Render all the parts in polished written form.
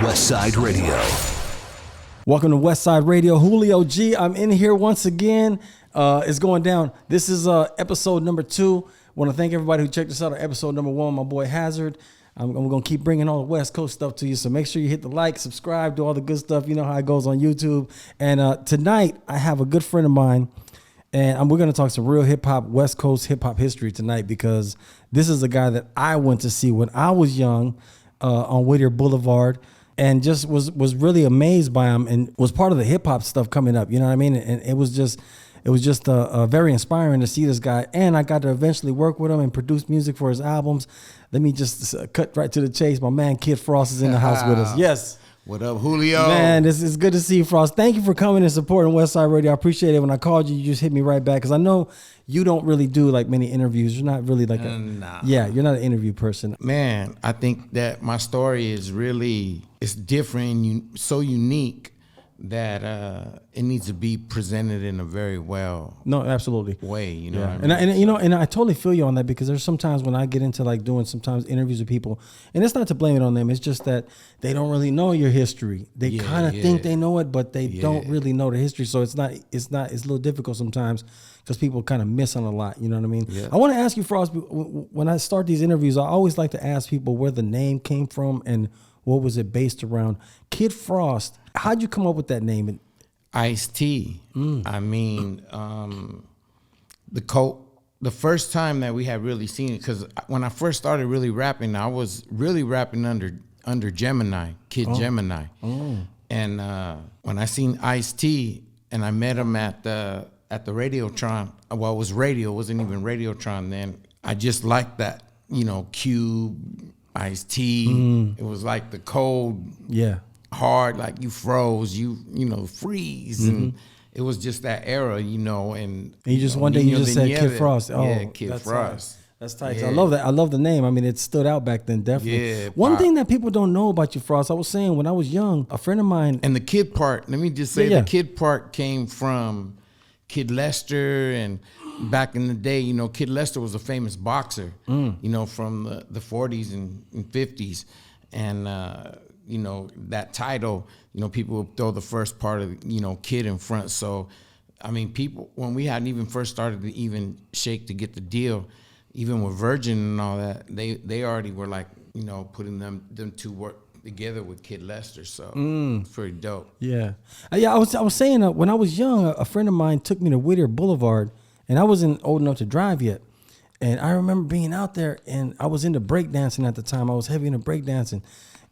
Westside Radio. Welcome to Westside Radio. Julio G. I'm in here once again. It's going down. This is Episode.Two. Want to thank everybody who checked us out on episode #1. My boy Hazard. I'm going to keep bringing all the West Coast stuff to you. So make sure you hit the like, subscribe, do all the good stuff. You know how it goes on YouTube. And tonight I have a good friend of mine. And we're going to talk some real hip hop, West Coast hip hop history tonight, because this is a guy that I went to see when I was young on Whittier Boulevard, and just was really amazed by him and was part of the hip hop stuff coming up. You know what I mean? And it was just very inspiring to see this guy. And I got to eventually work with him and produce music for his albums. Let me just cut right to the chase. My man Kid Frost is in the house with us. Yes. What up, Julio? Man, it's good to see you, Frost. Thank you for coming and supporting Westside Radio. I appreciate it. When I called you, you just hit me right back, because I know you don't really do like many interviews. You're not really like you're not an interview person. Man, I think that my story is it's different and so unique that it needs to be presented in a very absolutely way, you know. Yeah. What I mean? And I totally feel you on that, because there's sometimes when I get into like doing sometimes interviews with people, and it's not to blame it on them, it's just that they don't really know your history. They kind of think they know it, but they don't really know the history. So it's a little difficult sometimes, because people kind of miss on a lot. You know what I mean? Yeah. I want to ask you, Frost, when I start these interviews, I always like to ask people where the name came from and what was it based around. Kid Frost, how'd you come up with that name? Ice-T. I mean, the first time that we had really seen it, because when I first started really rapping, I was really rapping under Gemini, Gemini. Oh. And when I seen Ice-T and I met him at the Radiotron, well, it was radio, it wasn't even Radiotron then. I just liked that, Cube, Ice-T. It was like the cold, hard, like you froze, you freeze, and it was just that era, and you just one day you just said Kid Frost. Oh, yeah, Kid Frost. That's tight. Yeah. I love that. I love the name. I mean, it stood out back then, definitely. Yeah. One thing that people don't know about you, Frost, I was saying when I was young, a friend of mine. And the kid part, let me just say, the kid part came from Kid Lester, and back in the day, Kid Lester was a famous boxer, from the 40s and 50s. And, that title, people would throw the first part of, Kid in front. So, I mean, people, when we hadn't even first started to even shake to get the deal, even with Virgin and all that, they already were like, putting them to work together with Kid Lester, so it's pretty dope. Yeah. I was saying when I was young, a friend of mine took me to Whittier Boulevard, and I wasn't old enough to drive yet. And I remember being out there, and I was into breakdancing at the time. I was heavy into breakdancing,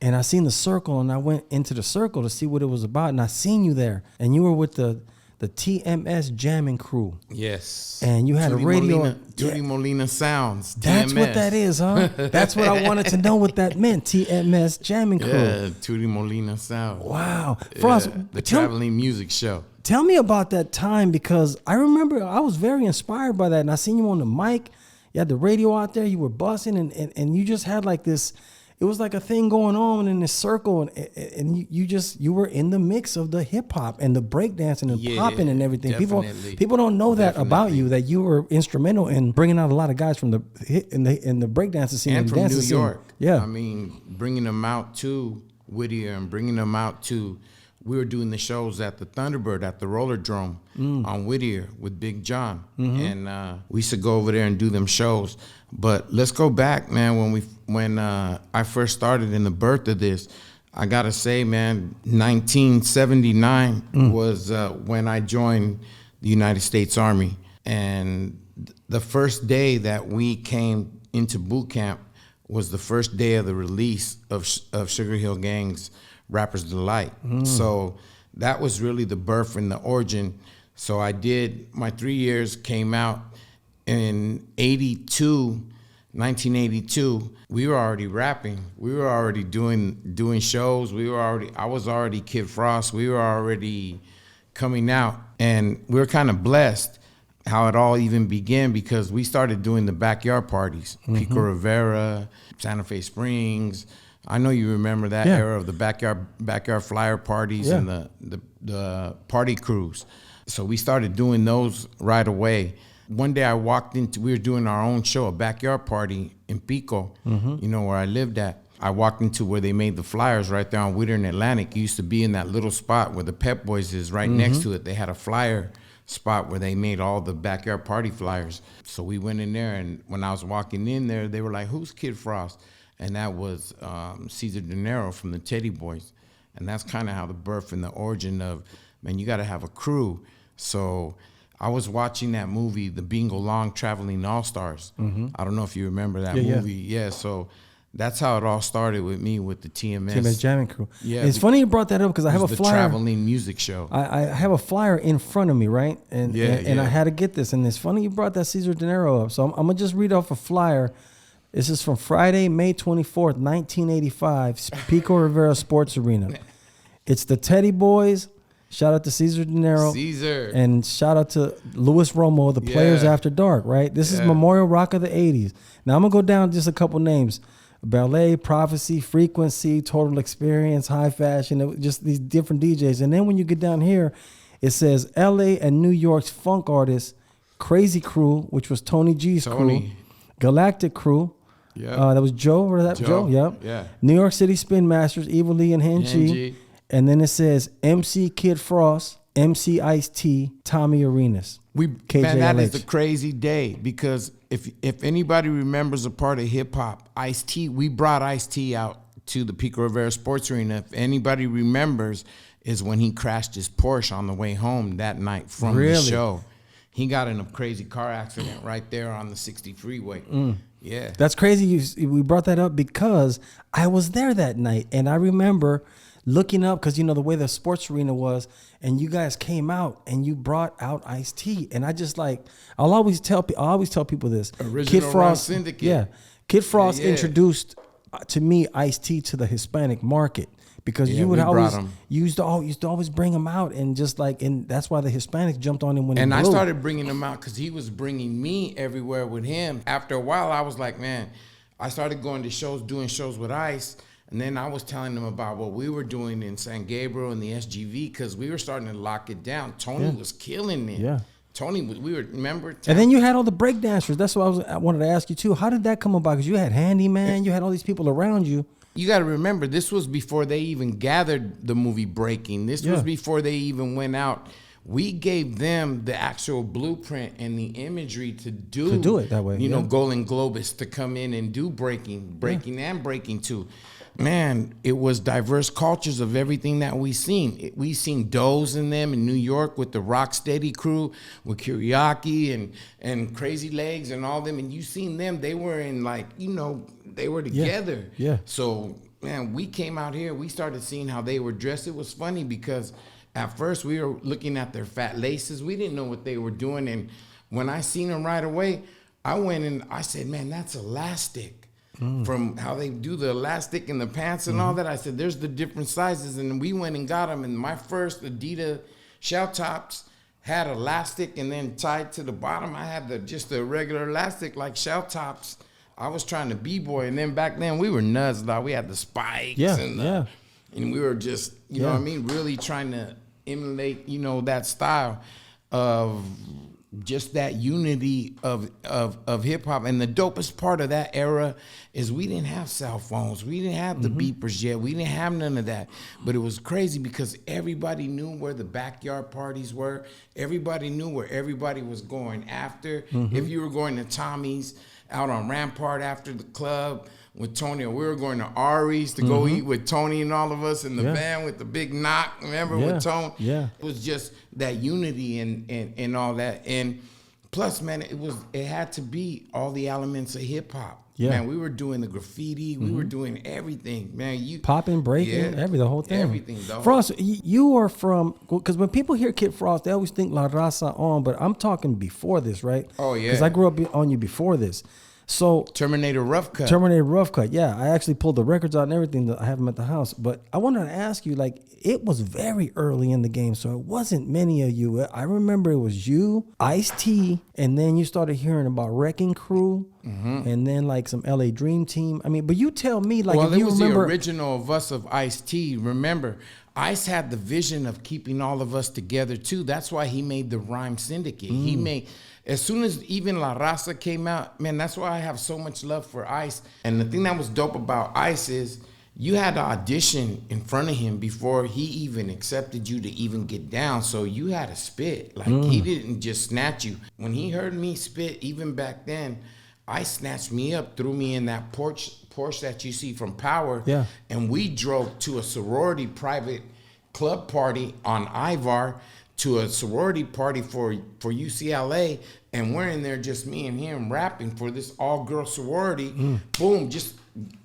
and I seen the circle, and I went into the circle to see what it was about, and I seen you there, and you were with the TMS jamming crew. Yes. And you had a radio. Tutti Molina Sounds. That's TMS. what that is, huh? That's what I wanted to know what that meant. TMS jamming crew. Yeah, Tutti Molina Sounds. Wow. Frost, the traveling music show. Tell me about that time, because I remember I was very inspired by that, and I seen you on the mic. You had the radio out there. You were busting, and you just had like this. It was like a thing going on in this circle, and you were in the mix of the hip hop and the breakdancing and popping and everything. People don't know that about you, that you were instrumental in bringing out a lot of guys from the breakdancing scene and from New York. Yeah, I mean, bringing them out to Whittier and bringing them out to. We were doing the shows at the Thunderbird at the Rollerdrome on Whittier with Big John, and we used to go over there and do them shows. But let's go back, man. When I first started in the birth of this, I gotta say, man, 1979 was when I joined the United States Army, and the first day that we came into boot camp was the first day of the release of Sugar Hill Gang's Rapper's Delight. So that was really the birth and the origin. So I did, my 3 years came out in 1982. We were already rapping. We were already doing shows. I was already Kid Frost. We were already coming out. And we were kind of blessed how it all even began, because we started doing the backyard parties. Pico Rivera, Santa Fe Springs. I know you remember that era of the backyard flyer parties and the party crews. So we started doing those right away. One day we were doing our own show, a backyard party in Pico, where I lived at. I walked into where they made the flyers right there on Whittier and Atlantic. You used to be in that little spot where the Pep Boys is right next to it. They had a flyer spot where they made all the backyard party flyers. So we went in there, and when I was walking in there, they were like, "Who's Kid Frost?" And that was Cesar De Niro from the Teddy Boys. And that's kind of how the birth and the origin of, man, you got to have a crew. So I was watching that movie, The Bingo Long Traveling All-Stars. I don't know if you remember that movie. Yeah, so that's how it all started with me with the TMS jamming crew. Yeah, it's funny you brought that up because I have a flyer. The traveling music show. I have a flyer in front of me, right? And I had to get this. And it's funny you brought that Cesar De Niro up. So I'm going to just read off a flyer. This is from Friday, May 24th, 1985, Pico Rivera Sports Arena. It's the Teddy Boys. Shout out to Cesar De Niro. Caesar. And shout out to Louis Romo, the Players After Dark, right? This is Memorial Rock of the 80s. Now I'm going to go down just a couple names. Ballet, Prophecy, Frequency, Total Experience, High Fashion, just these different DJs. And then when you get down here, it says LA and New York's funk artists, Crazy Crew, which was Tony G's crew, Galactic Crew. Yeah, that was Joe. Or that Joe? Yep. Yeah. New York City Spin Masters, Evil Lee and Henchi. And then it says MC Kid Frost, MC Ice-T, Tommy Arenas. Man, that is a crazy day because if anybody remembers a part of hip hop, Ice-T, we brought Ice-T out to the Pico Rivera Sports Arena. If anybody remembers, is when he crashed his Porsche on the way home that night from the show. He got in a crazy car accident right there on the 60 freeway. Yeah. That's crazy. We brought that up because I was there that night, and I remember looking up because, you know, the way the sports arena was, and you guys came out and you brought out Ice-T. And I just like, I always tell people this. Original Kid Frost Syndicate. Yeah. Kid Frost introduced to me Ice-T to the Hispanic market. Because you would always used to always bring him out, and just like, and that's why the Hispanics jumped on him when. And I started bringing him out because he was bringing me everywhere with him. After a while, I was like, man, I started going to shows, doing shows with Ice, and then I was telling them about what we were doing in San Gabriel and the SGV because we were starting to lock it down. Tony was killing it. Yeah. Tony, remember? And then you had all the breakdancers. That's what I wanted to ask you too. How did that come about? Because you had Handyman, you had all these people around you. You got to remember, this was before they even gathered the movie Breaking. This was before they even went out. We gave them the actual blueprint and the imagery to do it that way. You know, Golden Globus to come in and do Breaking and Breaking 2. Man, it was diverse cultures of everything that we seen. We seen Doze in them in New York with the Rocksteady crew, with Kyriaki and Crazy Legs and all them. And you seen them, they were in like, you know, they were together. Yeah. So, man, we came out here, we started seeing how they were dressed. It was funny because at first we were looking at their fat laces. We didn't know what they were doing. And when I seen them right away, I went and I said, man, that's elastic. From how they do the elastic in the pants and all that. I said, there's the different sizes. And we went and got them. And my first Adidas shell tops had elastic and then tied to the bottom. I had just the regular elastic like shell tops. I was trying to b-boy. And then back then we were nuts, dog. We had the spikes and we were just, you know what I mean, really trying to emulate, you know, that style of just that unity of hip hop. And the dopest part of that era is we didn't have cell phones. We didn't have the beepers yet. We didn't have none of that. But it was crazy because everybody knew where the backyard parties were. Everybody knew where everybody was going after. If you were going to Tommy's out on Rampart after the club with Tony, or we were going to Ari's to go eat with Tony and all of us in the van with the big knock, remember, with Tony? Yeah. It was just that unity and all that. And plus, man, it had to be all the elements of hip hop. Yeah. Man, we were doing the graffiti, we were doing everything. Man, popping, breaking, the whole thing. Everything, dog. Frost, you are from, because when people hear Kid Frost, they always think LAraza on, but I'm talking before this, right? Oh, yeah. Because I grew up on you before this. So Terminator Rough Cut. Yeah. I actually pulled the records out and everything. That I have them at the house. But I wanted to ask you, like, it was very early in the game, so it wasn't many of you. I remember it was you, Ice-T, and then you started hearing about Wrecking Crew, and then like some LA Dream Team. I mean, but you tell me, like, well, if you remember, the original of us of Ice-T. Remember, Ice had the vision of keeping all of us together too. That's why he made the Rhyme Syndicate. He made. as soon as even LAraza came out, man, that's why I have so much love for Ice. And the thing that was dope about Ice is you had to audition in front of him before he even accepted you to even get down. So you had to spit. Like, he didn't just snatch you. When he heard me spit, even back then, Ice snatched me up, threw me in that Porsche that you see from Power. Yeah. And we drove to a sorority private club party on Ivar, to a sorority party for UCLA, and we're in there, just me and him rapping for this all-girl sorority. Boom, just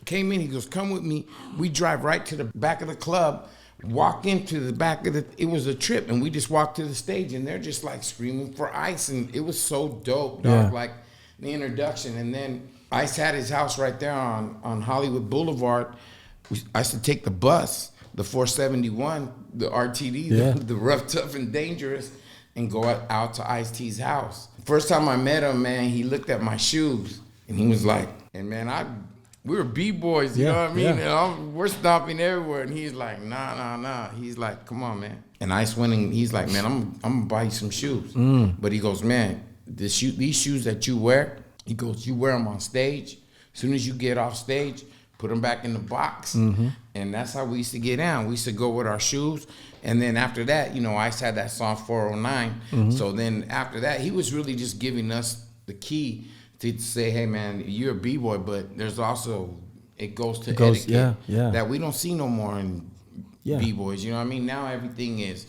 came in. He goes, come with me. We drive right to the back of the club, walk into the back of it was a trip, and we just walked to the stage, and they're just like screaming for Ice, and it was so dope, dog. Like the introduction. And then Ice had his house right there on Hollywood Boulevard. I used to take the bus, the 471, the RTD, the rough, tough, and dangerous, and go out to Ice-T's house. First time I met him, man, he looked at my shoes, and he was like, and man, we were B-boys, you know what I mean? And we're stomping everywhere, and he's like, nah. He's like, come on, man. And Ice went, and he's like, man, I'm gonna buy you some shoes. But he goes, man, these shoes that you wear, he goes, you wear them on stage. As soon as you get off stage, put them back in the box. And that's how we used to get down. We used to go with our shoes. And then after that, you know, Ice had that song 409. So then after that, he was really just giving us the key to say, hey, man, you're a B-boy, but there's also, it goes to etiquette that we don't see no more in B-boys. You know what I mean? Now everything is,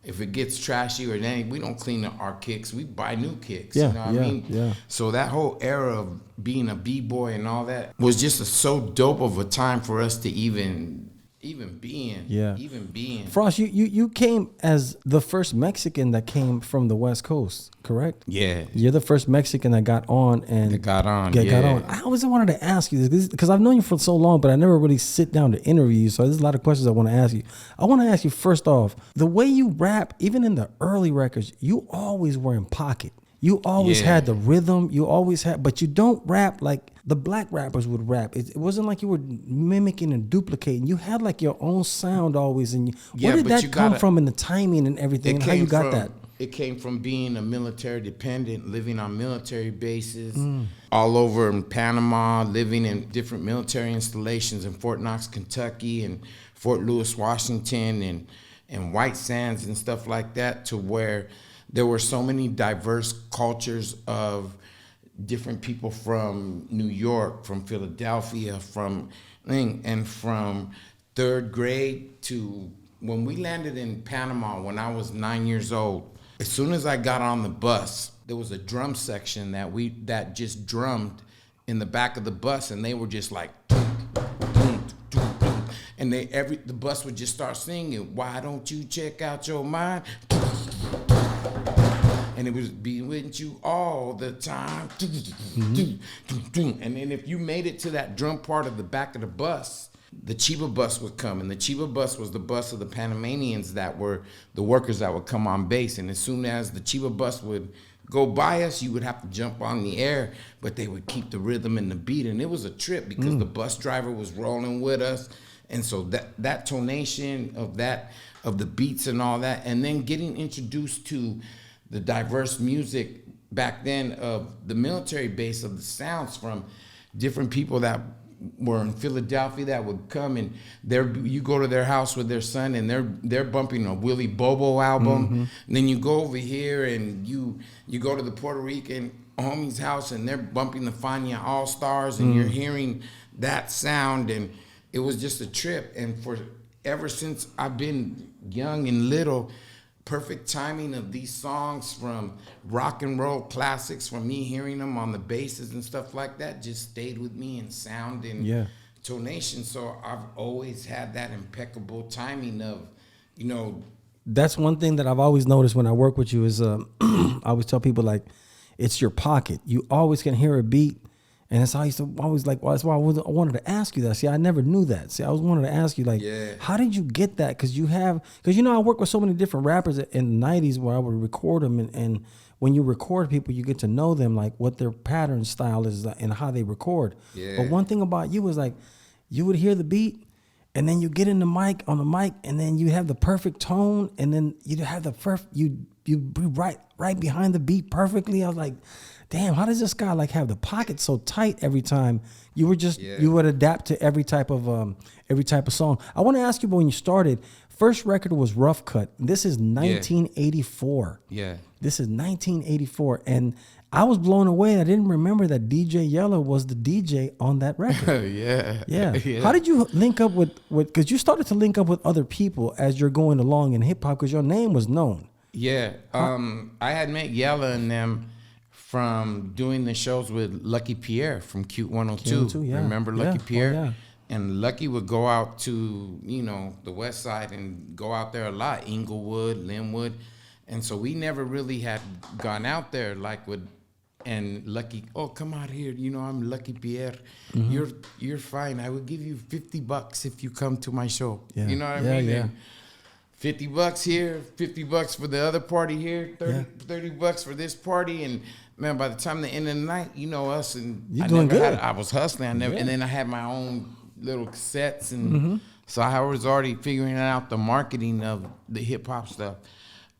if it gets trashy or anything, we don't clean up our kicks. We buy new kicks. You know what I mean? So that whole era of being a B-boy and all that was just so dope of a time for us to even be in. Frost, you came as the first Mexican that came from the West Coast, correct? Yeah. You're the first Mexican that got on and got on. I always wanted to ask you this because I've known you for so long, but I never really sit down to interview you. So there's a lot of questions I want to ask you. I want to ask you first off, the way you rap, even in the early records, you always were in pocket. You always had the rhythm. You always had, but you don't rap like the black rappers would rap. It wasn't like you were mimicking and duplicating. You had like your own sound always. And where did that come from in the timing and everything? And how you got that? It came from being a military dependent, living on military bases all over in Panama, living in different military installations in Fort Knox, Kentucky, and Fort Lewis, Washington, and White Sands and stuff like that, to where there were so many diverse cultures of different people from New York, from Philadelphia, from third grade to when we landed in Panama when I was 9 years old. As soon as I got on the bus, there was a drum section that just drummed in the back of the bus, and they were just like, and the bus would just start singing, "Why don't you check out your mind?" And it was be with you all the time. And then if you made it to that drum part of the back of the bus, the Chiba bus would come. And the Chiba bus was the bus of the Panamanians that were the workers that would come on base. And as soon as the Chiba bus would go by us, you would have to jump on the air, but they would keep the rhythm and the beat. And it was a trip because the bus driver was rolling with us. And so that tonation of the beats and all that, and then getting introduced to the diverse music back then of the military base, of the sounds from different people that were in Philadelphia that would come, and you go to their house with their son and they're bumping a Willie Bobo album. And then you go over here and you go to the Puerto Rican homie's house and they're bumping the Fania All Stars, and you're hearing that sound, and it was just a trip. And ever since I've been young and little, perfect timing of these songs from rock and roll classics, from me hearing them on the basses and stuff like that, just stayed with me in sound and tonation. So I've always had that impeccable timing of, That's one thing that I've always noticed when I work with you is I always tell people, like, it's your pocket. You always can hear a beat. And that's how I used to always like, well, that's why I wanted to ask you that. See, I never knew that. See, I always wanted to ask you, like, how did you get that? Because I work with so many different rappers in the 90s where I would record them. And when you record people, you get to know them, like what their pattern style is and how they record. Yeah. But one thing about you was like, you would hear the beat and then you get on the mic and then you have the perfect tone and then you'd have you be right behind the beat perfectly. I was like, damn, how does this guy like have the pocket so tight every time? You were just you would adapt to every type of song. I want to ask you, when you started, first record was Rough Cut. This is 1984. Yeah. This is 1984, and I was blown away. I didn't remember that DJ Yellow was the DJ on that record. Yeah. How did you link up with? Because you started to link up with other people as you're going along in hip hop, because your name was known. Yeah. I had met Yella and them from doing the shows with Lucky Pierre from Cute 102. Remember Lucky Pierre? Oh, yeah. And Lucky would go out to, the West Side and go out there a lot, Inglewood, Lynwood. And so we never really had gone out there and Lucky, oh, come out here. I'm Lucky Pierre. Mm-hmm. You're fine. I will give you $50 if you come to my show. Yeah. You know what I mean? Yeah. $50 here, $50 for the other party here, $30 for this party. And man, by the time the end of the night, us, and I was hustling. And then I had my own little cassettes, and so I was already figuring out the marketing of the hip hop stuff.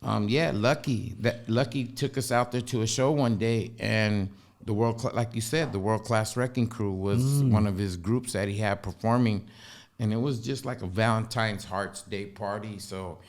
Lucky took us out there to a show one day, and like you said, the World Class Wrecking Crew was one of his groups that he had performing, and it was just like a Valentine's Hearts Day party. So,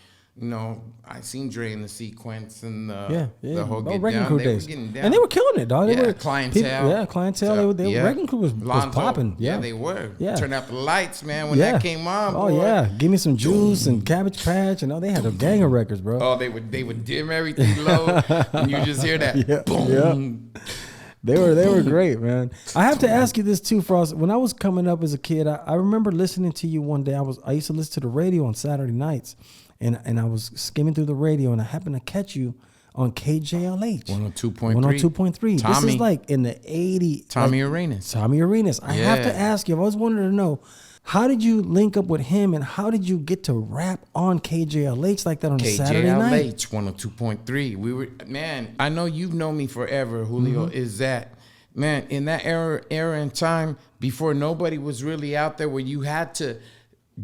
I seen Dre in the Sequence and the whole Get Down. Crew days. Were getting down. And they were killing it, dog. They were Clientele. Clientele. Wrecking Crew was popping. Yeah, they were. Yeah. Turn out the lights, man, when that came on. Oh, boy. Yeah. Give me some juice and Cabbage Patch. And they had a gang of records, bro. Oh, they would dim everything low, and you just hear that boom. Yeah. They were great, man. I have to ask you this too, Frost. When I was coming up as a kid, I remember listening to you one day. I used to listen to the radio on Saturday nights, and I was skimming through the radio, and I happened to catch you on KJLH 102.3. 102.3. This is like in the 80s. Tommy Arenas. I have to ask you. I always wanted to know, how did you link up with him, and how did you get to rap on KJLH like that on a Saturday night? KJLH 102.3. I know you've known me forever, Julio, is that, man, in that era and time, before nobody was really out there, where you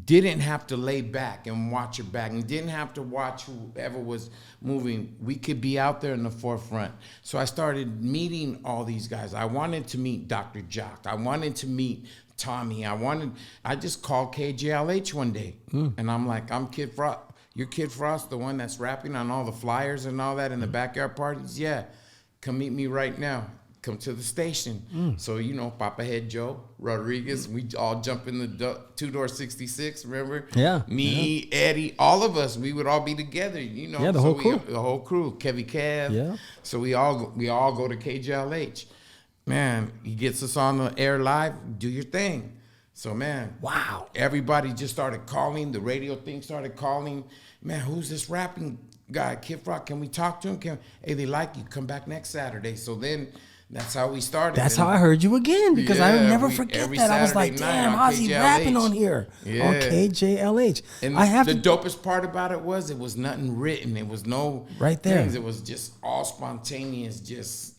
didn't have to lay back and watch your back, and didn't have to watch whoever was moving. We could be out there in the forefront. So I started meeting all these guys. I wanted to meet Dr. Jock. I wanted to meet Tommy. I just called KJLH one day, and I'm like, I'm Kid Frost. You're Kid Frost, the one that's rapping on all the flyers and all that in the backyard parties? Yeah, come meet me right now. Come to the station. So, Papa Head Joe Rodriguez, we all jump in the two-door 66, remember? Yeah. Me, Eddie, all of us, we would all be together, Yeah, the whole crew. The whole crew, Kevy Kev. Yeah. So we all go to KJLH. Man, he gets us on the air live, do your thing. So, man. Wow. Everybody just started calling. The radio thing started calling. Man, who's this rapping guy? Kid Rock, can we talk to him? Hey, they like you. Come back next Saturday. So then that's how we started. That's how I heard you again, because I will never forget that. I was like, damn, how's he rapping on here? On KJLH. And the dopest part about it was nothing written. It was no things. It was just all spontaneous,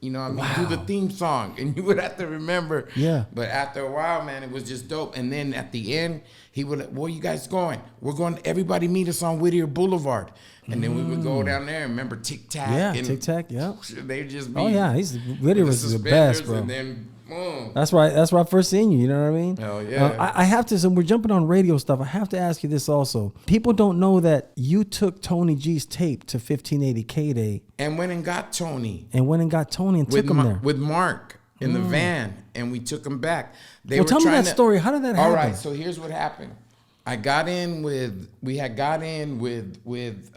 Wow. do the theme song, and you would have to remember. Yeah. But after a while, man, it was just dope. And then at the end, he would, where you guys going? We're going, everybody meet us on Whittier Boulevard. And then we would go down there and remember Tic Tac. Yeah, Tic Tac, yeah. They'd just be. Oh, yeah. Whittier was the best, bro. And then, That's right. That's where I first seen you. You know what I mean? Hell yeah. I have to, so we're jumping on radio stuff. I have to ask you this also. People don't know that you took Tony G's tape to 1580 KDAY. And went and got Tony. And took him there. With Mark in the van. And we took him back. Tell me that story. How did that happen? All right. So here's what happened. We had got in with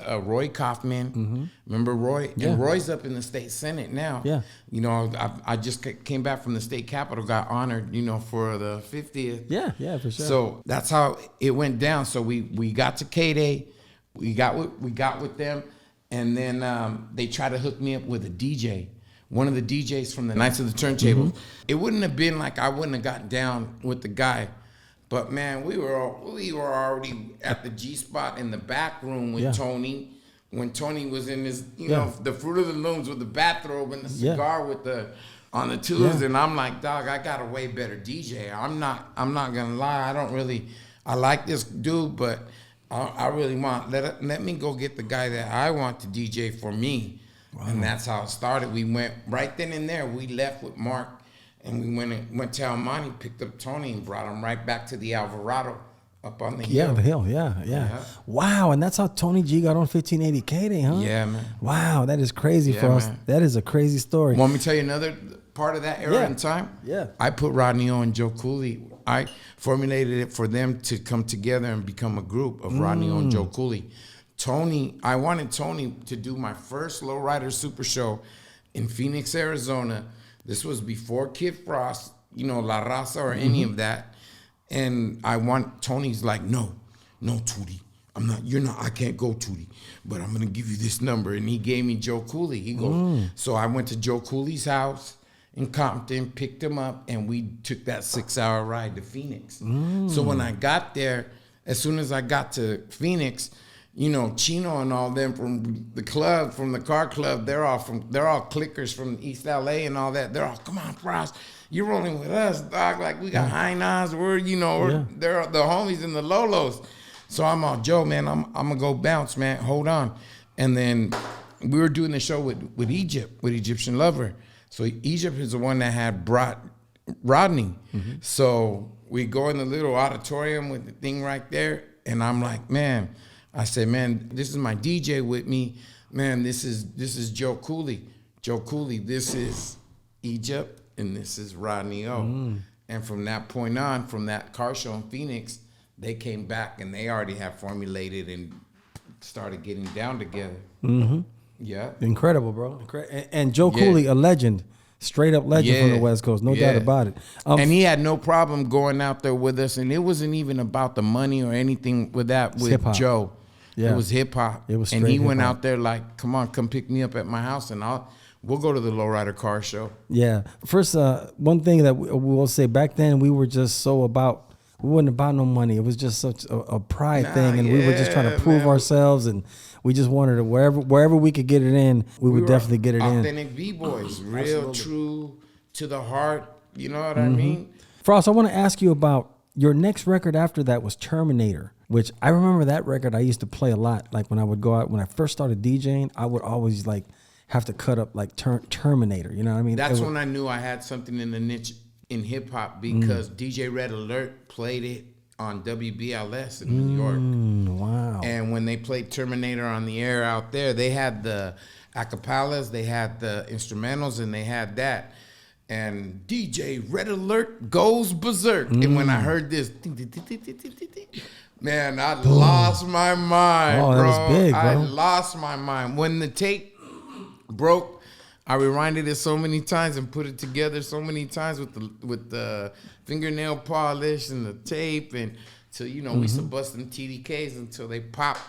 Roy Kaufman. Remember Roy? Yeah. And Roy's up in the state Senate now. Yeah. I just came back from the state capitol, got honored, for the 50th. Yeah, for sure. So that's how it went down. So we got to KDAY, we got with them, and then they tried to hook me up with a DJ. One of the DJs from the Nights of the Turntables. It wouldn't have been like I wouldn't have gotten down with the guy. But man, we were already at the G spot in the back room with Tony. When Tony was in his, the Fruit of the Looms with the bathrobe and the cigar on the tubes, and I'm like, dog, I got a way better DJ. I'm not gonna lie, I like this dude, but I really want, let me go get the guy that I want to DJ for me. Wow. And that's how it started. We went right then and there. We left with Mark, and we went to Almani, picked up Tony, and brought him right back to the Alvarado up on the hill. Yeah, the hill. Yeah. Wow, and that's how Tony G got on 1580 KDAY, huh? Yeah, man. Wow, that is crazy for us. That is a crazy story. Want me to tell you another part of that era in time? Yeah. I put Rodney O and Joe Cooley. I formulated it for them to come together and become a group of Rodney O and Joe Cooley. Tony, I wanted Tony to do my first Lowrider Super Show in Phoenix, Arizona. This was before Kid Frost, LAraza or any of that. And Tony's like, no, Tootie. I can't go, Tootie, but I'm going to give you this number. And he gave me Joe Cooley. He goes, so I went to Joe Cooley's house in Compton, picked him up, and we took that 6-hour ride to Phoenix. So when I got there, as soon as I got to Phoenix, Chino and all them from the club, from the car club, they're all clickers from East LA and all that. They're all, come on, Frost, you're rolling with us, dog. Like, we got high nines, they're the homies and the Lolos. So I'm all, Joe, man, I'm gonna go bounce, man. Hold on. And then we were doing the show with Egypt, with Egyptian Lover. So Egypt is the one that had brought Rodney. So we go in the little auditorium with the thing right there, and I'm like, man, I said, man, this is my DJ with me. Man, this is Joe Cooley. Joe Cooley, this is Egypt, and this is Rodney O. And from that point on, from that car show in Phoenix, they came back and they already had formulated and started getting down together. Yeah. Incredible, bro. And Joe Cooley, a legend. Straight up legend from the West Coast, no doubt about it. And he had no problem going out there with us, and it wasn't even about the money or anything with that with hip-hop. Joe. Yeah. It was hip hop. It was straight, and he went out there like, come on, come pick me up at my house, and we'll go to the Lowrider car show. Yeah. First, one thing that we will say, back then we were just so about, we wasn't about no money. It was just such a pride thing, and we were just trying to prove ourselves, and we just wanted to, wherever we could get it in, we would definitely get it in. Authentic B-boys, real, true, to the heart, you know what I mean? Frost, I want to ask you about your next record after that was Terminator, which I remember that record I used to play a lot. Like when I would go out, when I first started DJing, I would always like have to cut up like Terminator, you know what I mean? That's when I knew I had something in the niche in hip hop, because DJ Red Alert played it on WBLS in New York. Wow. And when they played Terminator on the air out there, they had the acapellas, they had the instrumentals, and they had that. And DJ Red Alert goes berserk. And when I heard this, man, I lost my mind, bro. That was big, bro. I lost my mind. When the tape broke, I rewinded it so many times and put it together so many times with the fingernail polish and the tape, and till we used to bust them TDKs until they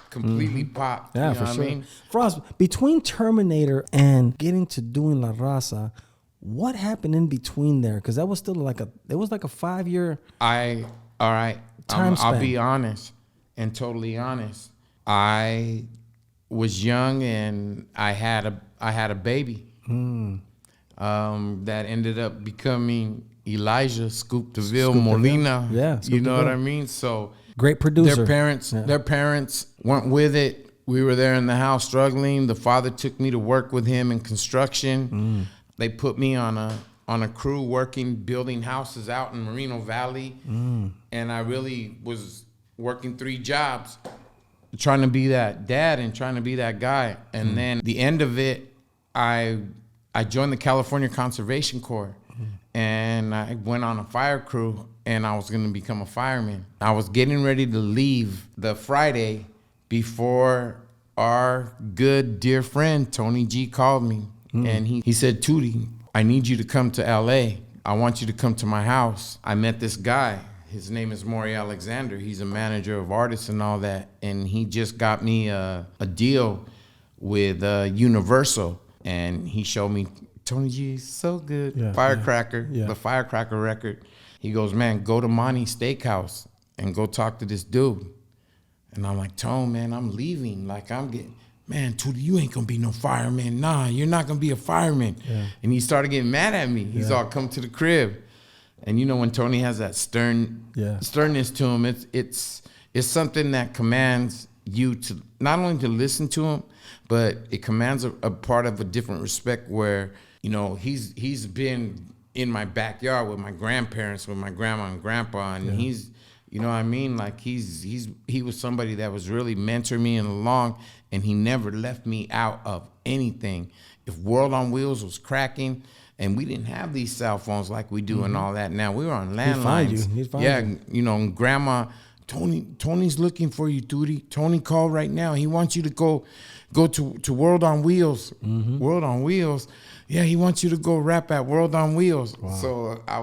completely pop. Yeah, you know for sure. I mean? Frost, between Terminator and getting to doing LAraza, what happened in between there? Because that was still like a 5-year. All right. Time span. I'll be honest and totally honest. I was young and I had a baby. That ended up becoming Elijah Scoop DeVille Molina. Yeah, you know what I mean? So great producer. Their parents weren't with it. We were there in the house struggling. The father took me to work with him in construction. They put me on a crew building houses out in Moreno Valley. And I really was working 3 jobs, trying to be that dad and trying to be that guy. And then the end of it, I joined the California Conservation Corps, and I went on a fire crew, and I was going to become a fireman. I was getting ready to leave the Friday before our good dear friend Tony G called me, and he said, Tootie, I need you to come to LA. I want you to come to my house. I met this guy. His name is Maury Alexander. He's a manager of artists and all that, and he just got me a deal with Universal. And he showed me, Tony G is so good. Firecracker, the Firecracker record. He goes, man, go to Monty's Steakhouse and go talk to this dude. And I'm like, Tone, man, I'm leaving. Like, man, Tootie, you ain't gonna be no fireman. Nah, you're not gonna be a fireman. And he started getting mad at me. He's all, come to the crib. And when Tony has that sternness to him, it's something that commands you to not only to listen to him, but it commands a part of a different respect where, you know, he's been in my backyard with my grandparents, with my grandma and grandpa, and he's, you know what I mean? Like he was somebody that was really mentoring me along, and he never left me out of anything. If World on Wheels was cracking, and we didn't have these cell phones like we do and all that now, we were on landlines. He'd find you. You know, grandma, Tony's looking for you, Tootie. Tony called right now. He wants you to go to World on Wheels. World on Wheels. Yeah, he wants you to go rap at World on Wheels. Wow. So I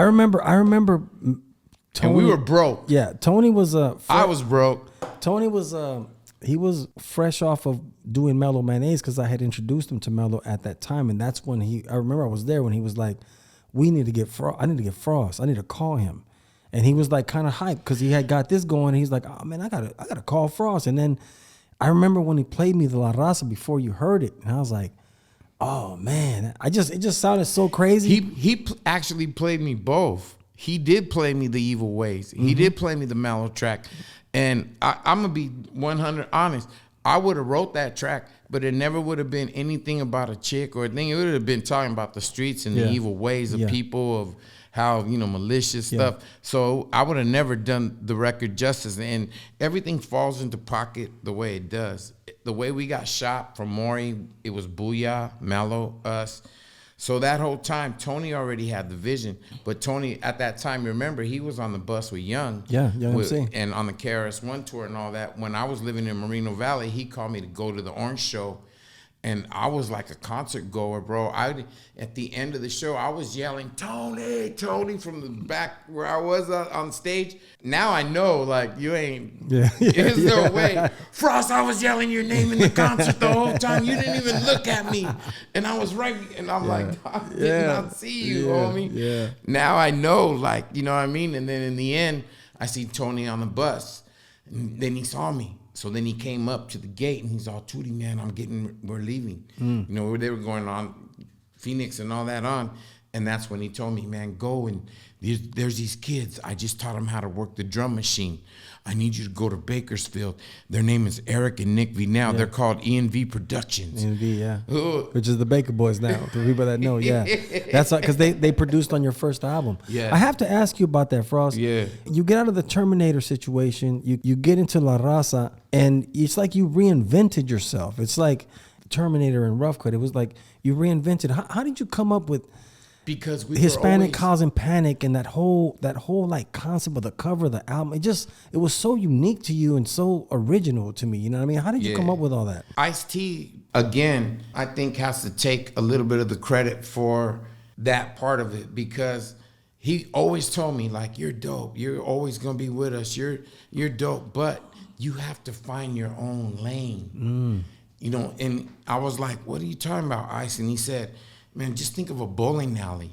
remember Tony, and we were broke. Yeah, Tony was I was broke. Tony was he was fresh off of doing Mellow Mayonnaise because I had introduced him to Mellow at that time, and that's when I remember I was there when he was like, I need to get Frost. I need to call him. And he was like kind of hyped because he had got this going. And he's like, oh man, I gotta call Frost. And then I remember when he played me the LAraza before you heard it, and I was like, oh man, it just sounded so crazy. He actually played me both. He did play me the Evil Ways. He did play me the Mellow track. And I'm gonna be 100 honest. I would have wrote that track, but it never would have been anything about a chick or a thing. It would have been talking about the streets and the evil ways of people, of how, you know, malicious stuff. So I would have never done the record justice. And everything falls into pocket the way it does. The way we got shot from Maury, it was Booyah, Mellow, us. So that whole time, Tony already had the vision. But Tony, at that time, remember, he was on the bus with Young. Yeah, Young MC. And on the KRS-One tour and all that. When I was living in Moreno Valley, he called me to go to the Orange Show. And I was like a concert goer, bro. At the end of the show, I was yelling, Tony, Tony, from the back where I was on stage. Now I know, like, you ain't, there's no way. Frost, I was yelling your name in the concert the whole time. You didn't even look at me. And I was right, and I'm like, I did not see you, homie. Yeah. Now I know, like, you know what I mean? And then in the end, I see Tony on the bus. And then he saw me. So then he came up to the gate and he's all, Tootie, man, we're leaving. You know, they were going on Phoenix and all that on. And that's when he told me, man, go and there's these kids. I just taught them how to work the drum machine. I need you to go to Bakersfield. Their name is Eric and Nick V now. They're called ENV Productions. ENV, which is the Baker Boys now, the people that know, That's because they produced on your first album. I have to ask you about that, Frost. You get out of the Terminator situation, you get into LAraza, and it's like you reinvented yourself. It's like Terminator and Rough Cut. It was like you reinvented. How did you come up with because we Hispanic causing panic and that whole like concept of the cover of the album? It was so unique to you and so original to me. You know what I mean? How did you come up with all that? Ice-T, again, I think has to take a little bit of the credit for that part of it, because he always told me, like, you're dope. You're always gonna be with us. You're dope, but you have to find your own lane. You know, and I was like, what are you talking about, Ice? And he said, man, just think of a bowling alley.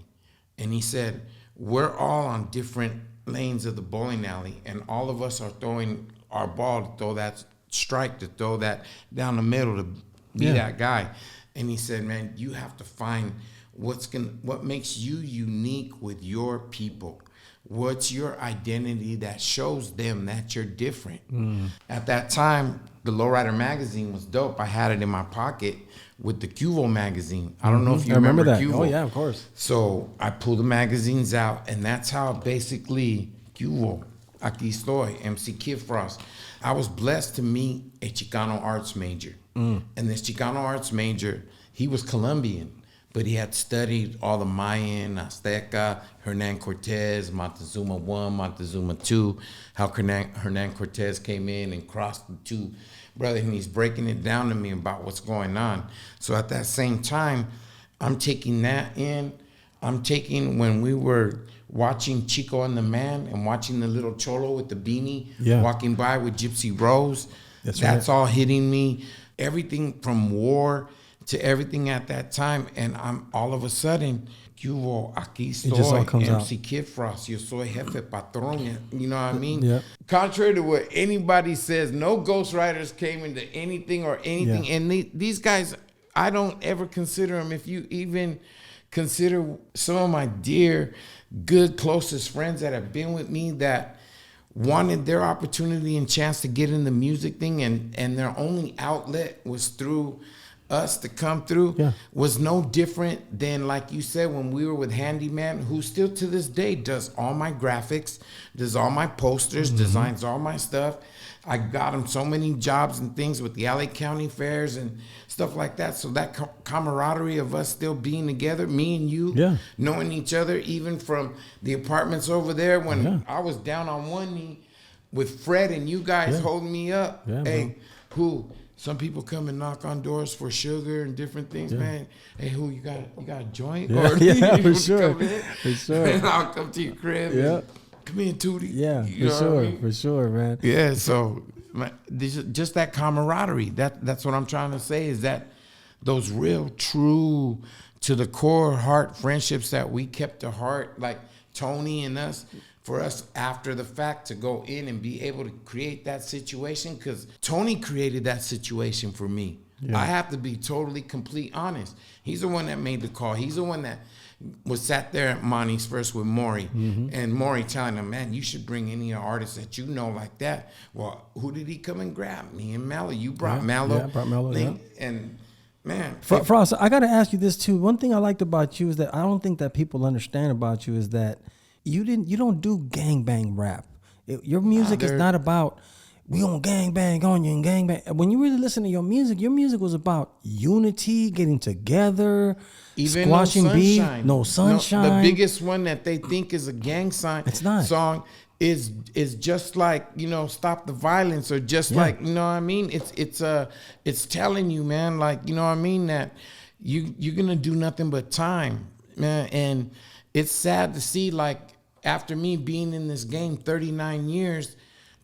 And he said, we're all on different lanes of the bowling alley, and all of us are throwing our ball to throw that strike, to throw that down the middle, to be that guy. And he said, man, you have to find what makes you unique with your people. What's your identity that shows them that you're different? At that time, the Lowrider magazine was dope. I had it in my pocket with the Cuvo magazine. I don't know if you remember that. Cuvo. Oh yeah, of course. So I pulled the magazines out, and that's how basically Cuvo, Aquí Estoy, MC Kid Frost. I was blessed to meet a Chicano arts major. And this Chicano arts major, he was Colombian, but he had studied all the Mayan, Azteca, Hernan Cortez, Montezuma I, Montezuma II, how Hernan Cortez came in and crossed the two, brother, and he's breaking it down to me about what's going on. So at that same time, I'm taking that in. I'm taking when we were watching Chico and the Man and watching the little cholo with the beanie walking by with Gypsy Rose. That's all hitting me. Everything from war to everything at that time, and I'm all of a sudden, Cuvo, aquí estoy, MC Kid Frost, yo soy jefe patrón, you know what I mean? Contrary to what anybody says, no ghostwriters came into anything or anything, and these guys, I don't ever consider them, if you even consider some of my dear, good, closest friends that have been with me, that wanted their opportunity and chance to get in the music thing, and their only outlet was through us to come through, was no different than, like you said, when we were with Handyman, who still to this day does all my graphics, does all my posters, designs all my stuff. I got him so many jobs and things with the LA County fairs and stuff like that. So that camaraderie of us still being together, me and you, knowing each other, even from the apartments over there when I was down on one knee with Fred and you guys holding me up. Hey, some people come and knock on doors for sugar and different things, man. Hey, you got a joint? Or for sure. For sure. And I'll come to your crib. Yeah. Come in, Tootie. Yeah, for sure, man. Yeah, so just that camaraderie. That's what I'm trying to say, is that those real, true, to the core heart friendships that we kept to heart, like Tony and us, for us after the fact to go in and be able to create that situation, because Tony created that situation for me. I have to be totally complete honest. He's the one that made the call. He's the one that was sat there at Monty's first with Maury, and Maury telling him, man, you should bring any artists that you know like that. Well, who did he come and grab? Me and Mallow. You brought Mallow. Yeah, I brought Mallow, And man. Frost, I got to ask you this too. One thing I liked about you is that I don't think that people understand about you is that you don't do gangbang rap. Your music is not about, we gonna gangbang on you and gangbang. When you really listen to your music was about unity, getting together, even squashing beef, no sunshine. No, the biggest one that they think is a gang song is just like, stop the violence, or just like, you know what I mean? It's telling you, man, like, you know what I mean, that you're gonna do nothing but time, man. And it's sad to see, like, after me being in this game 39 years,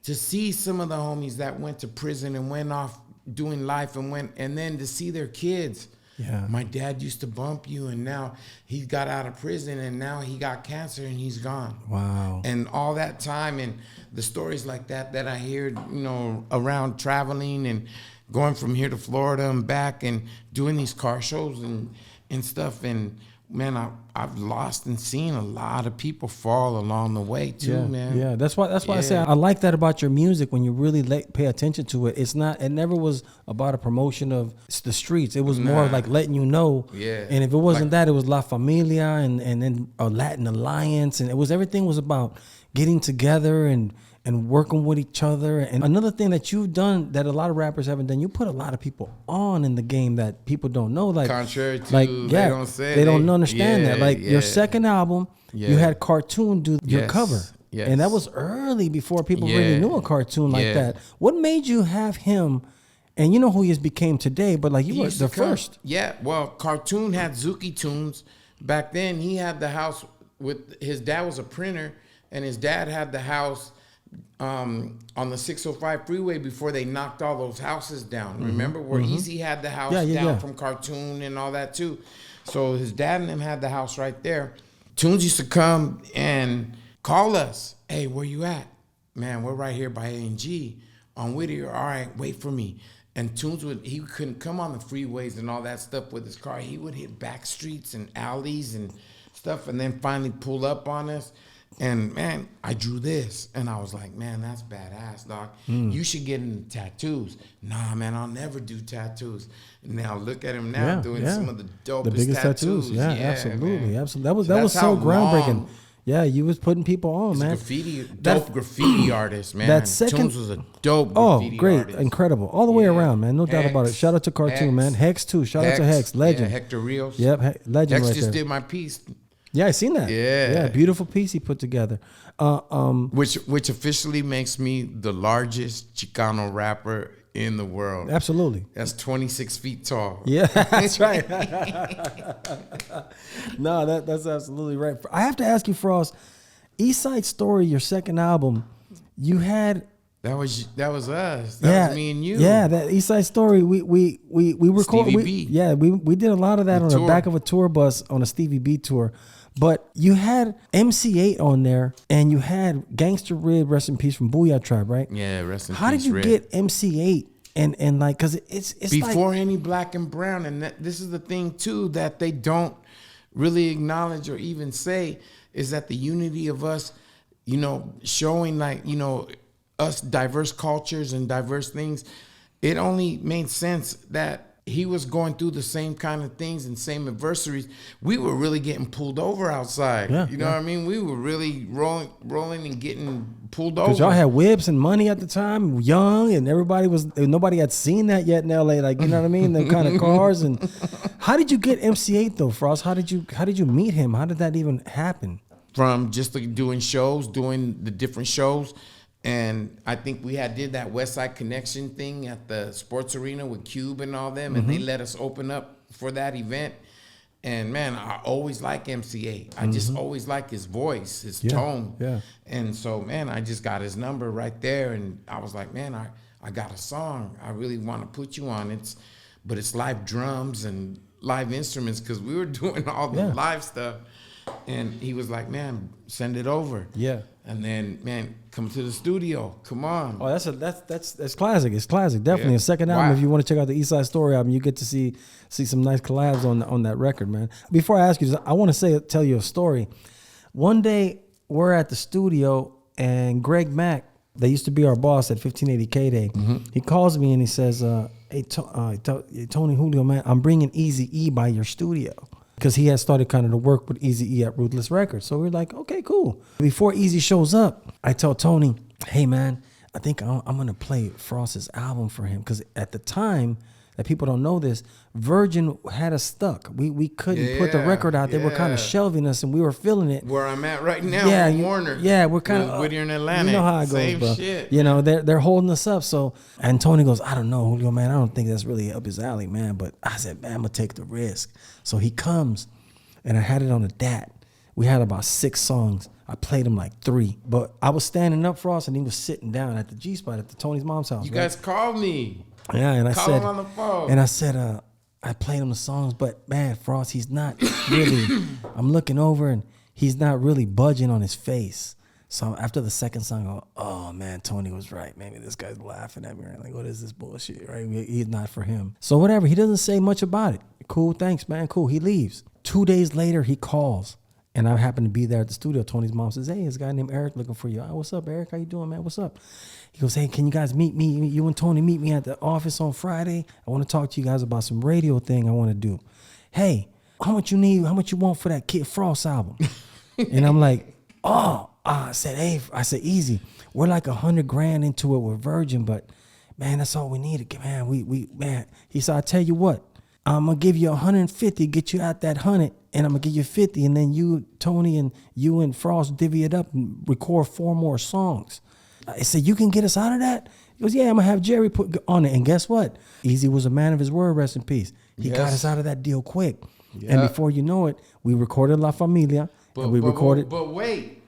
to see some of the homies that went to prison and went off doing life and then to see their kids. Yeah. My dad used to bump you, and now he got out of prison, and now he got cancer and he's gone. Wow. And all that time, and the stories like that I hear, around traveling and going from here to Florida and back and doing these car shows and stuff. And man, I've lost and seen a lot of people fall along the way too, man. Yeah, that's why I say I like that about your music. When you really pay attention to it, it never was about a promotion of the streets. It was more like letting you know. Yeah. And if it wasn't that, it was La Familia and then a Latin Alliance, and everything was about getting together and working with each other. And another thing that you've done that a lot of rappers haven't done, you put a lot of people on in the game that people don't know. Like, contrary to, they don't understand that. Like your second album, you had Cartoon do your cover. Yes. And that was early before people really knew a cartoon like that. What made you have him? And you know who he has became today, but like you were the first. Yeah, well, Cartoon had Zuki Tunes. Back then, he had the house with, his dad was a printer, and his dad had the house on the 605 freeway before they knocked all those houses down. Remember where Eazy had the house down from Cartoon and all that too. So his dad and them had the house right there. Tunes used to come and call us. Hey, where you at? Man, we're right here by A&G on Whittier. All right, wait for me. And Tunes he couldn't come on the freeways and all that stuff with his car. He would hit back streets and alleys and stuff, and then finally pull up on us. And man, I drew this, and I was like, man, that's badass, dog. You should get into tattoos. Nah, man, I'll never do tattoos. And now look at him now doing some of the dopest biggest tattoos. Yeah, absolutely, man. Absolutely. That was so groundbreaking. Yeah, you was putting people on, man. Dope graffiti artist, man. That second Tunes was a dope graffiti artist. Incredible, all the way around, man. No doubt about it. Shout out to Cartoon, man. Hex too. Shout out to Hex, legend. Hector Rios. Yep, legend. Hex right just there. did my piece. Yeah, I seen that. Yeah, beautiful piece he put together. Which officially makes me the largest Chicano rapper in the world. Absolutely. That's 26 feet tall. Yeah, that's right. No, that's absolutely right. I have to ask you, Frost, Eastside Story, your second album, you had. That was us. That was me and you. Yeah, that Eastside Story. We recorded. We did a lot of that on the back of a tour bus on a Stevie B tour. But you had MC8 on there, and you had Gangsta Red, rest in peace, from Booyah Tribe, right? Yeah, rest in peace. How did you get MC8 and like, because it's before like, any Black and Brown, and this is the thing too that they don't really acknowledge or even say, is that the unity of us. you know, showing like, you know, us diverse cultures and diverse things, it only made sense that he was going through the same kind of things and same adversaries. We were really getting pulled over outside. You know what I mean? We were really rolling and getting pulled over. Because y'all had whips and money at the time, young, and nobody had seen that yet in LA. Like, you know what I mean? The kind of cars. And how did you get MC8 though, Frost? How did you meet him? How did that even happen? From just like doing the different shows. And I think we did that Westside Connection thing at the sports arena with Cube and all them, and they let us open up for that event. And man, I always like MC8. I just always like his voice, his tone. Yeah. And so, man, I just got his number right there, and I was like, man, I got a song I really want to put you on. But it's live drums and live instruments because we were doing all the live stuff. And he was like, man, send it over. Yeah. And then, man, come to the studio. Come on. Oh, that's classic. It's classic. Definitely a second album. If you want to check out the East Side Story album, you get to see some nice collabs on that record, man. Before I ask you this, I want to tell you a story. One day we're at the studio and Greg Mack, they used to be our boss at 1580 KDAY. He calls me and he says, hey, Tony, Julio, man, I'm bringing Eazy-E by your studio. Because he had started kind of to work with Eazy-E at Ruthless Records. So we're like, okay, cool. Before Eazy shows up, I tell Tony, hey, man, I think I'm going to play Frost's album for him. Because at the time, that people don't know this, Virgin had us stuck. We couldn't put the record out. They were kind of shelving us, and we were feeling it. Where I'm at right now, Warner. Yeah, we're kind of Whittier in Atlanta. You know how it goes, Same bro. Shit. You know, they're holding us up. So, and Tony goes, I don't know, Julio, man. I don't think that's really up his alley, man. But I said, man, I'm gonna take the risk. So he comes, and I had it on a DAT. We had about 6 songs. I played him like 3, but I was standing up, Frost, and he was sitting down at the G spot at Tony's mom's house. You guys called me. Yeah, and I Call said, him on the phone. And I said, I played him the songs, but man, Frost, he's not really. I'm looking over, and he's not really budging on his face. So after the second song, I go, oh man, Tony was right. Maybe this guy's laughing at me. Right? Like, what is this bullshit? Right? He's not for him. So whatever. He doesn't say much about it. Cool, thanks, man. Cool. He leaves. 2 days later, he calls. And I happen to be there at the studio. Tony's mom says, hey, there's a guy named Eric looking for you. Oh, what's up, Eric? How you doing, man? What's up? He goes, hey, can you guys meet me? You and Tony meet me at the office on Friday. I want to talk to you guys about some radio thing I want to do. Hey, how much you need? How much you want for that Kid Frost album? And I'm like, I said, easy. We're like $100,000 into it with Virgin, but man, that's all we needed. Man, man. He said, I tell you what, I'm gonna give you 150, get you out that 100, and I'm gonna give you 50, and then you, Tony, and you and Frost divvy it up and record 4 more songs. I said, you can get us out of that? He goes, yeah, I'm gonna have Jerry put on it. And guess what? Eazy was a man of his word, rest in peace. He got us out of that deal quick. Yeah. And before you know it, we recorded La Familia, and we recorded. But wait,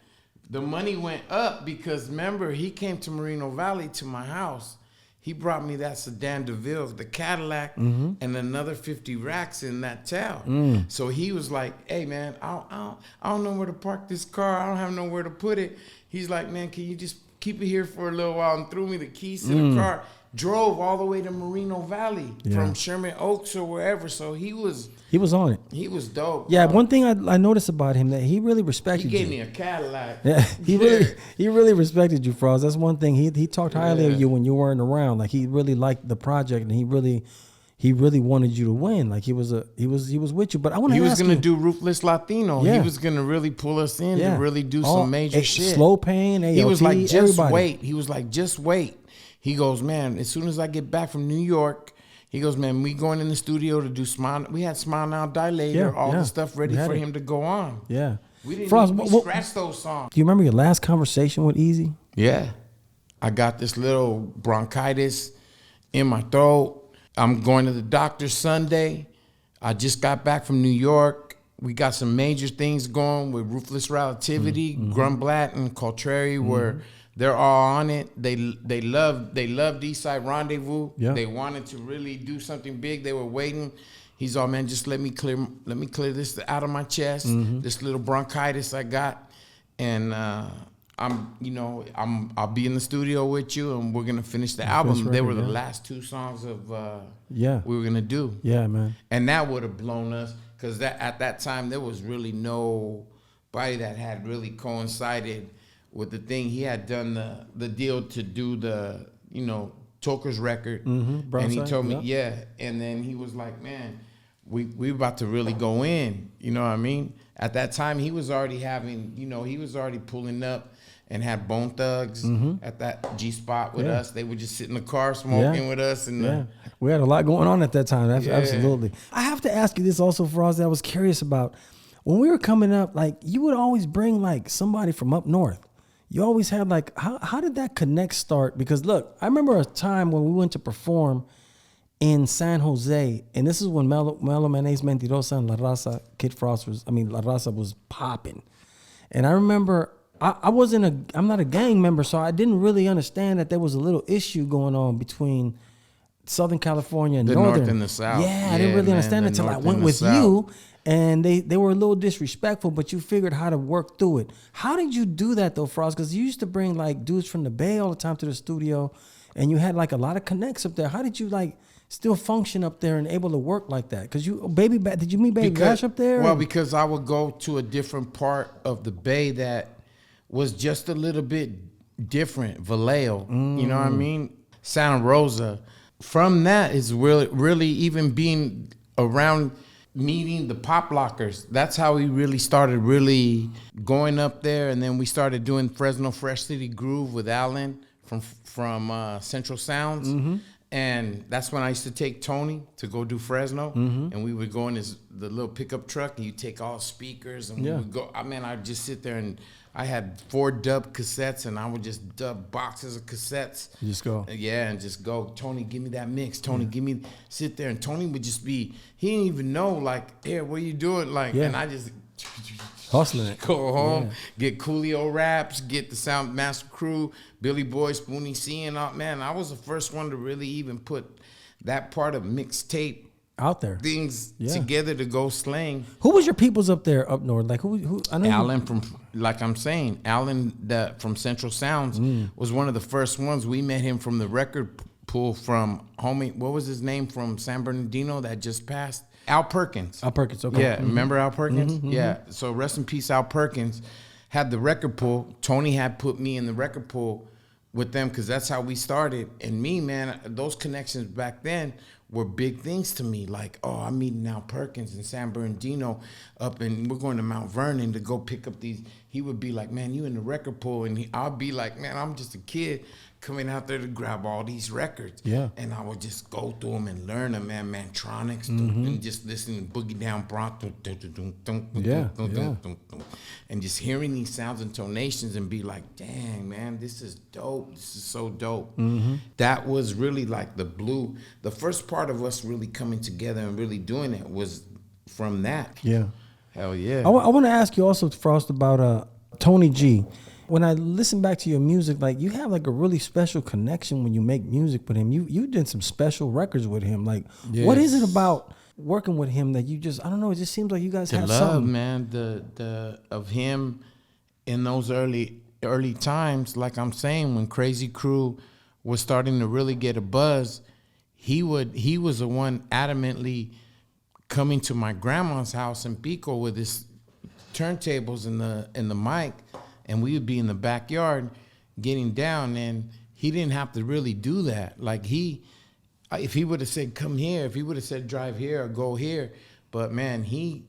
the money went up because remember, he came to Moreno Valley to my house. He brought me that sedan DeVille, the Cadillac, and another 50 racks in that tail. So he was like, hey, man, I don't know where to park this car. I don't have nowhere to put it. He's like, man, can you just keep it here for a little while? And threw me the keys to the car. Drove all the way to Moreno Valley from Sherman Oaks or wherever. So he was on it. He was dope. Yeah, one thing I noticed about him that he really respected you. He gave me a Cadillac. Yeah, he really respected you, Frost. That's one thing. He talked highly of you when you weren't around. Like he really liked the project, and he really wanted you to win. Like he was with you. But I want to ask you. He was gonna do Ruthless Latino. Yeah. He was gonna really pull us in to really do some major shit. Slow Pain, AOT, he was like, just everybody. wait. He was like, just wait. He goes, man, as soon as I get back from New York, he goes, man, we going in the studio to do Smile. We had Smile Now, Die Later, all the stuff ready for him to go on. Yeah. We didn't scratch those songs. Do you remember your last conversation with Eazy? Yeah. I got this little bronchitis in my throat. I'm going to the doctor Sunday. I just got back from New York. We got some major things going with Ruthless Relativity, Grumblatt and Coltrane, where they're all on it. They loved Eastside Rendezvous. Yeah. They wanted to really do something big. They were waiting. He's all, man, just let me clear this out of my chest. This little bronchitis I got, and I'll be in the studio with you, and we're gonna finish the album. They were the last 2 songs of we were gonna do. Yeah, man. And that would have blown us, because at that time there was really nobody that had really coincided with the thing. He had done the deal to do the, you know, Toker's record. Mm-hmm. And he told me, yeah. And then he was like, man, we about to really go in. You know what I mean? At that time, he was already having, you know, he was already pulling up and had Bone Thugs at that G spot with us. They would just sit in the car smoking with us. And we had a lot going on at that time. Absolutely. I have to ask you this also, Frost, that I was curious about. When we were coming up, like, you would always bring like somebody from up north. You always had like, how did that connect start? Because look, I remember a time when we went to perform in San Jose, and this is when Melo Mayonnaise Mentirosa and LAraza, LAraza was popping. And I remember I'm not a gang member, so I didn't really understand that there was a little issue going on between Southern California and the Northern. North and the South. Yeah, I didn't really understand it until I went with you, and they were a little disrespectful, but you figured how to work through it. How did you do that though, Frost? Because you used to bring like dudes from the Bay all the time to the studio, and you had like a lot of connects up there. How did you like still function up there and able to work like that? Because did you meet Baby Bash up there? Well, because I would go to a different part of the Bay that was just a little bit different. Vallejo, you know what I mean? Santa Rosa. From that is really even being around, meeting the Pop Lockers. That's how we really started really going up there. And then we started doing Fresno Fresh City Groove with Alan from Central Sounds. And that's when I used to take Tony to go do Fresno. And we would go in the little pickup truck, and you take all speakers, and we would go. I mean, I'd just sit there, and I had 4 dub cassettes, and I would just dub boxes of cassettes. You just go. Yeah, and just go, Tony, give me that mix. Tony, sit there. And Tony would just be, he didn't even know, like, hey, what are you doing? Like, and I just hustling it. Go home, get Julio raps, get the Sound Master Crew, Billy Boy, Spoonie C, and all. Man, I was the first one to really even put that part of mixtape out there, things together to go slang. Who was your peoples up there up north? Like who? I know Alan from, like I'm saying, Alan from Central Sounds was one of the first ones. We met him from the record pool from homie. What was his name from San Bernardino that just passed? Al Perkins. Al Perkins, okay. Yeah, remember Al Perkins? Yeah. So rest in peace, Al Perkins had the record pool. Tony had put me in the record pool with them because that's how we started. And me, man, those connections back then were big things to me. Like, oh, I'm meeting Al Perkins in San Bernardino we're going to Mount Vernon to go pick up these. He would be like, man, you in the record pool. And I'll be like, man, I'm just a kid coming out there to grab all these records. Yeah. And I would just go through them and learn them, man, Mantronics, and just listening to Boogie Down Bronx, and just hearing these sounds and tonations and be like, dang, man, this is dope. This is so dope. That was really like the first part of us really coming together and really doing it was from that. Yeah. Hell yeah. I want to ask you also, Frost, about Tony G. When I listen back to your music, like you have like a really special connection when you make music with him. You did some special records with him. Like, what is it about working with him that you just, I don't know, it just seems like you guys have something. Man, the of him in those early times, like I'm saying, when Crazy Crew was starting to really get a buzz, he was the one adamantly coming to my grandma's house in Pico with his turntables and the mic. And we would be in the backyard getting down, and he didn't have to really do that. Like if he would have said, come here, if he would have said, drive here or go here, but man, he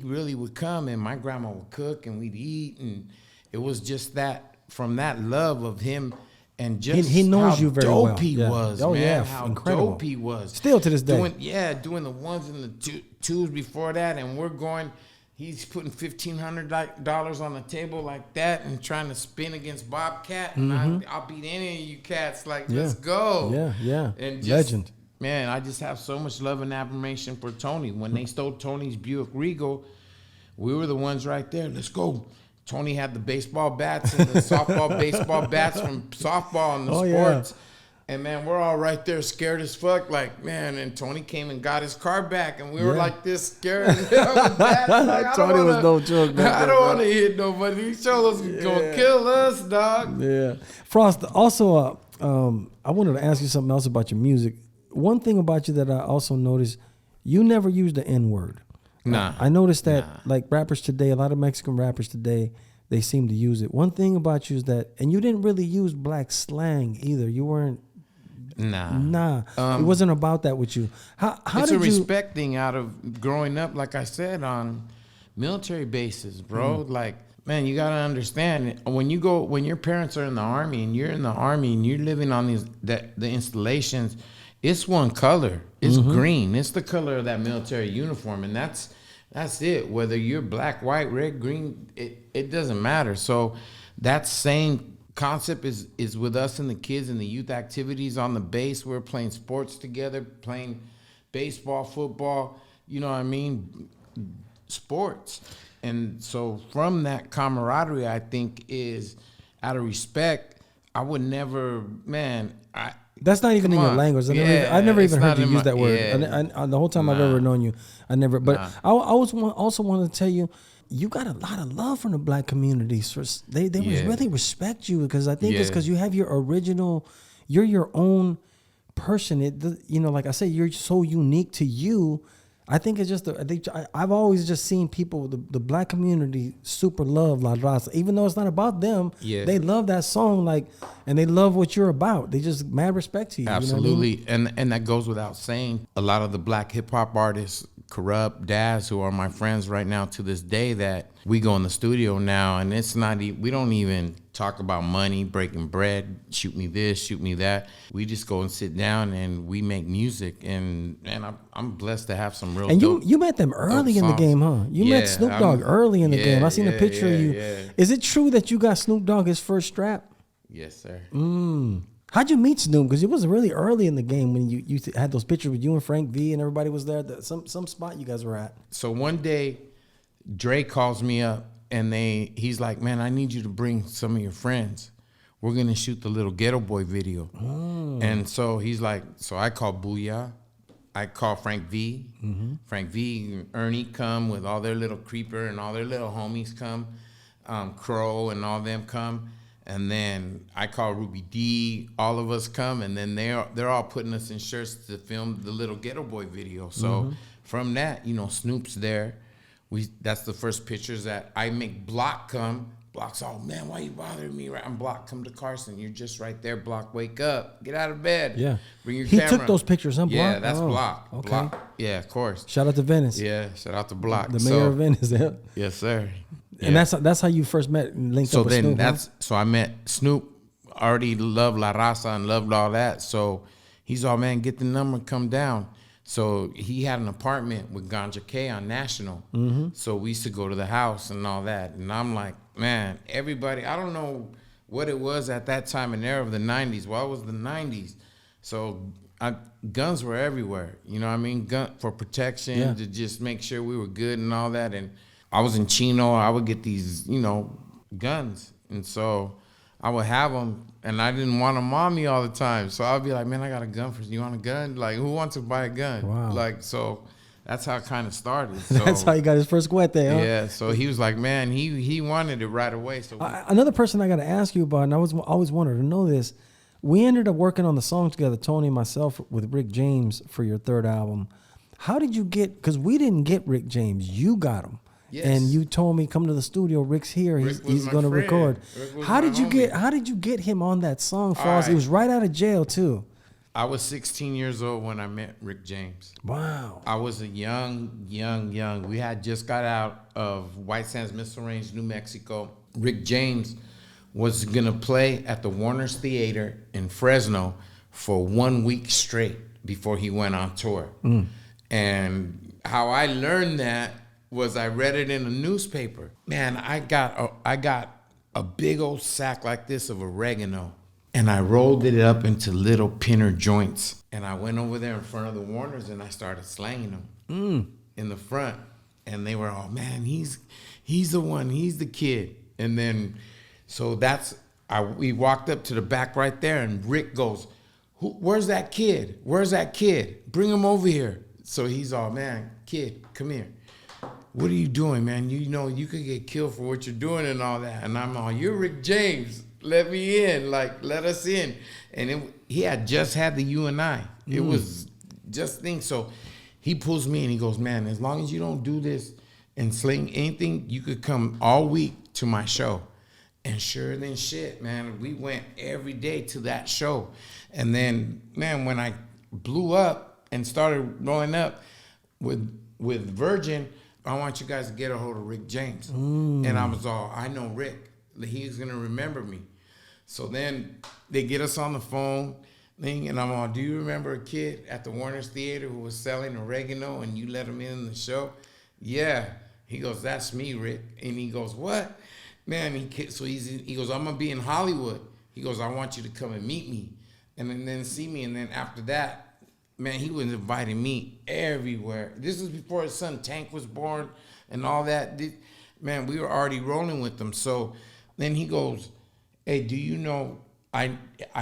really would come, and my grandma would cook and we'd eat. And it was just that, from that love of him, and just he knows how you very dope well. He was, man. Yeah, how incredible. Dope he was. Still to this day. Doing the ones and the twos before that, and we're going. He's putting $1,500 on the table like that and trying to spin against Bobcat. And I'll beat any of you cats. Like, let's go. Yeah. And just, legend. Man, I just have so much love and admiration for Tony. When they stole Tony's Buick Regal, we were the ones right there. Let's go. Tony had the baseball bats and the baseball bats from softball and the sports. Yeah. And man, we're all right there scared as fuck. Like, man, and Tony came and got his car back, and we were like this scared. Like, Tony was no joke, man. I don't want to hit nobody. He showed us he's going to kill us, dog. Yeah. Frost, also, I wanted to ask you something else about your music. One thing about you that I also noticed, you never used the N-word. Nah. I noticed that like rappers today, a lot of Mexican rappers today, they seem to use it. One thing about you is that, and you didn't really use black slang either. You weren't. Nah. It wasn't about that with you. How it's did a respect thing out of growing up, like I said, on military bases, bro. Like, man, you gotta understand when your parents are in the Army and you're in the Army and you're living on the installations, it's one color. It's green. It's the color of that military uniform, and that's it. Whether you're black, white, red, green, it doesn't matter. So that same concept is with us and the kids and the youth activities on the base. We're playing sports together, playing baseball, football, you know what I mean? Sports. And so from that camaraderie, I think is out of respect, I would never, that's not even in your language. I never even heard you use that word. Yeah. The whole time I've ever known you, I never. But I also wanted to tell you, you got a lot of love from the black community. So they really respect you because I think it's because you have your original, you're your own person. Like I said, you're so unique to you. I think it's just I've always just seen people, the black community super love LAraza, even though it's not about them. Yeah. They love that song, and they love what you're about. They just mad respect to you. Absolutely, you know what I mean? and that goes without saying. A lot of the black hip hop artists, Corrupt, Daz, who are my friends right now to this day, that we go in the studio now, and it's not we don't even talk about money, breaking bread, shoot me this, shoot me that. We just go and sit down and we make music, and I'm blessed to have some real. And you met them early in the game, huh? You met Snoop Dogg early in the game. I seen a picture of you. Yeah. Is it true that you got Snoop Dogg his first strap? Yes, sir. How'd you meet Snoop? Because it was really early in the game when you had those pictures with you and Frank V and everybody was there. Some spot you guys were at. So one day, Dre calls me up and he's like, man, I need you to bring some of your friends. We're gonna shoot the Little Ghetto Boy video. And so he's like, so I call Booyah. I call Frank V. Frank V and Ernie come with all their little creeper and all their little homies come. Crow and all them come. And then I call Ruby D, all of us come, and then they're all putting us in shirts to film the Little Ghetto Boy video. So from that, Snoop's there. That's the first pictures that I make Block come. Block's all, man, why you bothering me? I'm Block, come to Carson. You're just right there, Block, wake up. Get out of bed. Yeah. Bring your camera. He took those pictures, huh, Block? Yeah, that's Block. Okay. Block. Yeah, of course. Shout out to Venice. Yeah, shout out to Block. The mayor of Venice. Yeah. Yes, sir. And that's how you first met and linked up with Snoop. So I met Snoop, already loved LAraza and loved all that. So he's all, man, get the number, come down. So he had an apartment with Ganja K on National. So we used to go to the house and all that. And I'm like, man, everybody, I don't know what it was at that time and era of the 90s. Well, it was the 90s. So guns were everywhere. You know what I mean? Gun for protection, to just make sure we were good and all that. And I was in Chino. I would get these, guns. And so I would have them, and I didn't want them on me all the time. So I'd be like, man, I got a gun for you. You want a gun? Like, who wants to buy a gun? Wow. So that's how it kind of started. So, that's how he got his first guete, huh? Yeah, so he was like, man, he wanted it right away. So another person I got to ask you about, and I always wanted to know this, we ended up working on the song together, Tony and myself, with Rick James for your third album. How did you because we didn't get Rick James, you got him. Yes. And you told me, come to the studio. Rick's here. He's going to record. How did you get him on that song? He was right out of jail too. I was 16 years old when I met Rick James. Wow. I was a young. We had just got out of White Sands Missile Range, New Mexico. Rick James was gonna play at the Warner's Theater in Fresno for 1 week straight before he went on tour. And how I learned that was I read it in a newspaper. Man, I got a big old sack like this of oregano, and I rolled it up into little pinner joints. And I went over there in front of the Warners and I started slanging them in the front. And they were all, man, he's the one, he's the kid. And then, so we walked up to the back right there, and Rick goes, where's that kid? Where's that kid? Bring him over here. So he's all, man, kid, come here. What are you doing, man? You could get killed for what you're doing and all that. And I'm all, you're Rick James. Let me in. Let us in. And he had just had the U&I. It was just things. So he pulls me and he goes, man, as long as you don't do this and sling anything, you could come all week to my show. And sure than shit, man, we went every day to that show. And then, man, when I blew up and started rolling up with Virgin, I want you guys to get a hold of Rick James. And I was all, I know Rick. He's going to remember me. So then they get us on the phone thing, and I'm all, do you remember a kid at the Warner's Theater who was selling oregano and you let him in the show? Yeah. He goes, that's me, Rick. And he goes, what? Man, he goes, I'm going to be in Hollywood. He goes, I want you to come and meet me and then see me. And then after that, man, he was inviting me everywhere. This was before his son Tank was born and all that. Man, we were already rolling with them. So then he goes, hey, do you know, I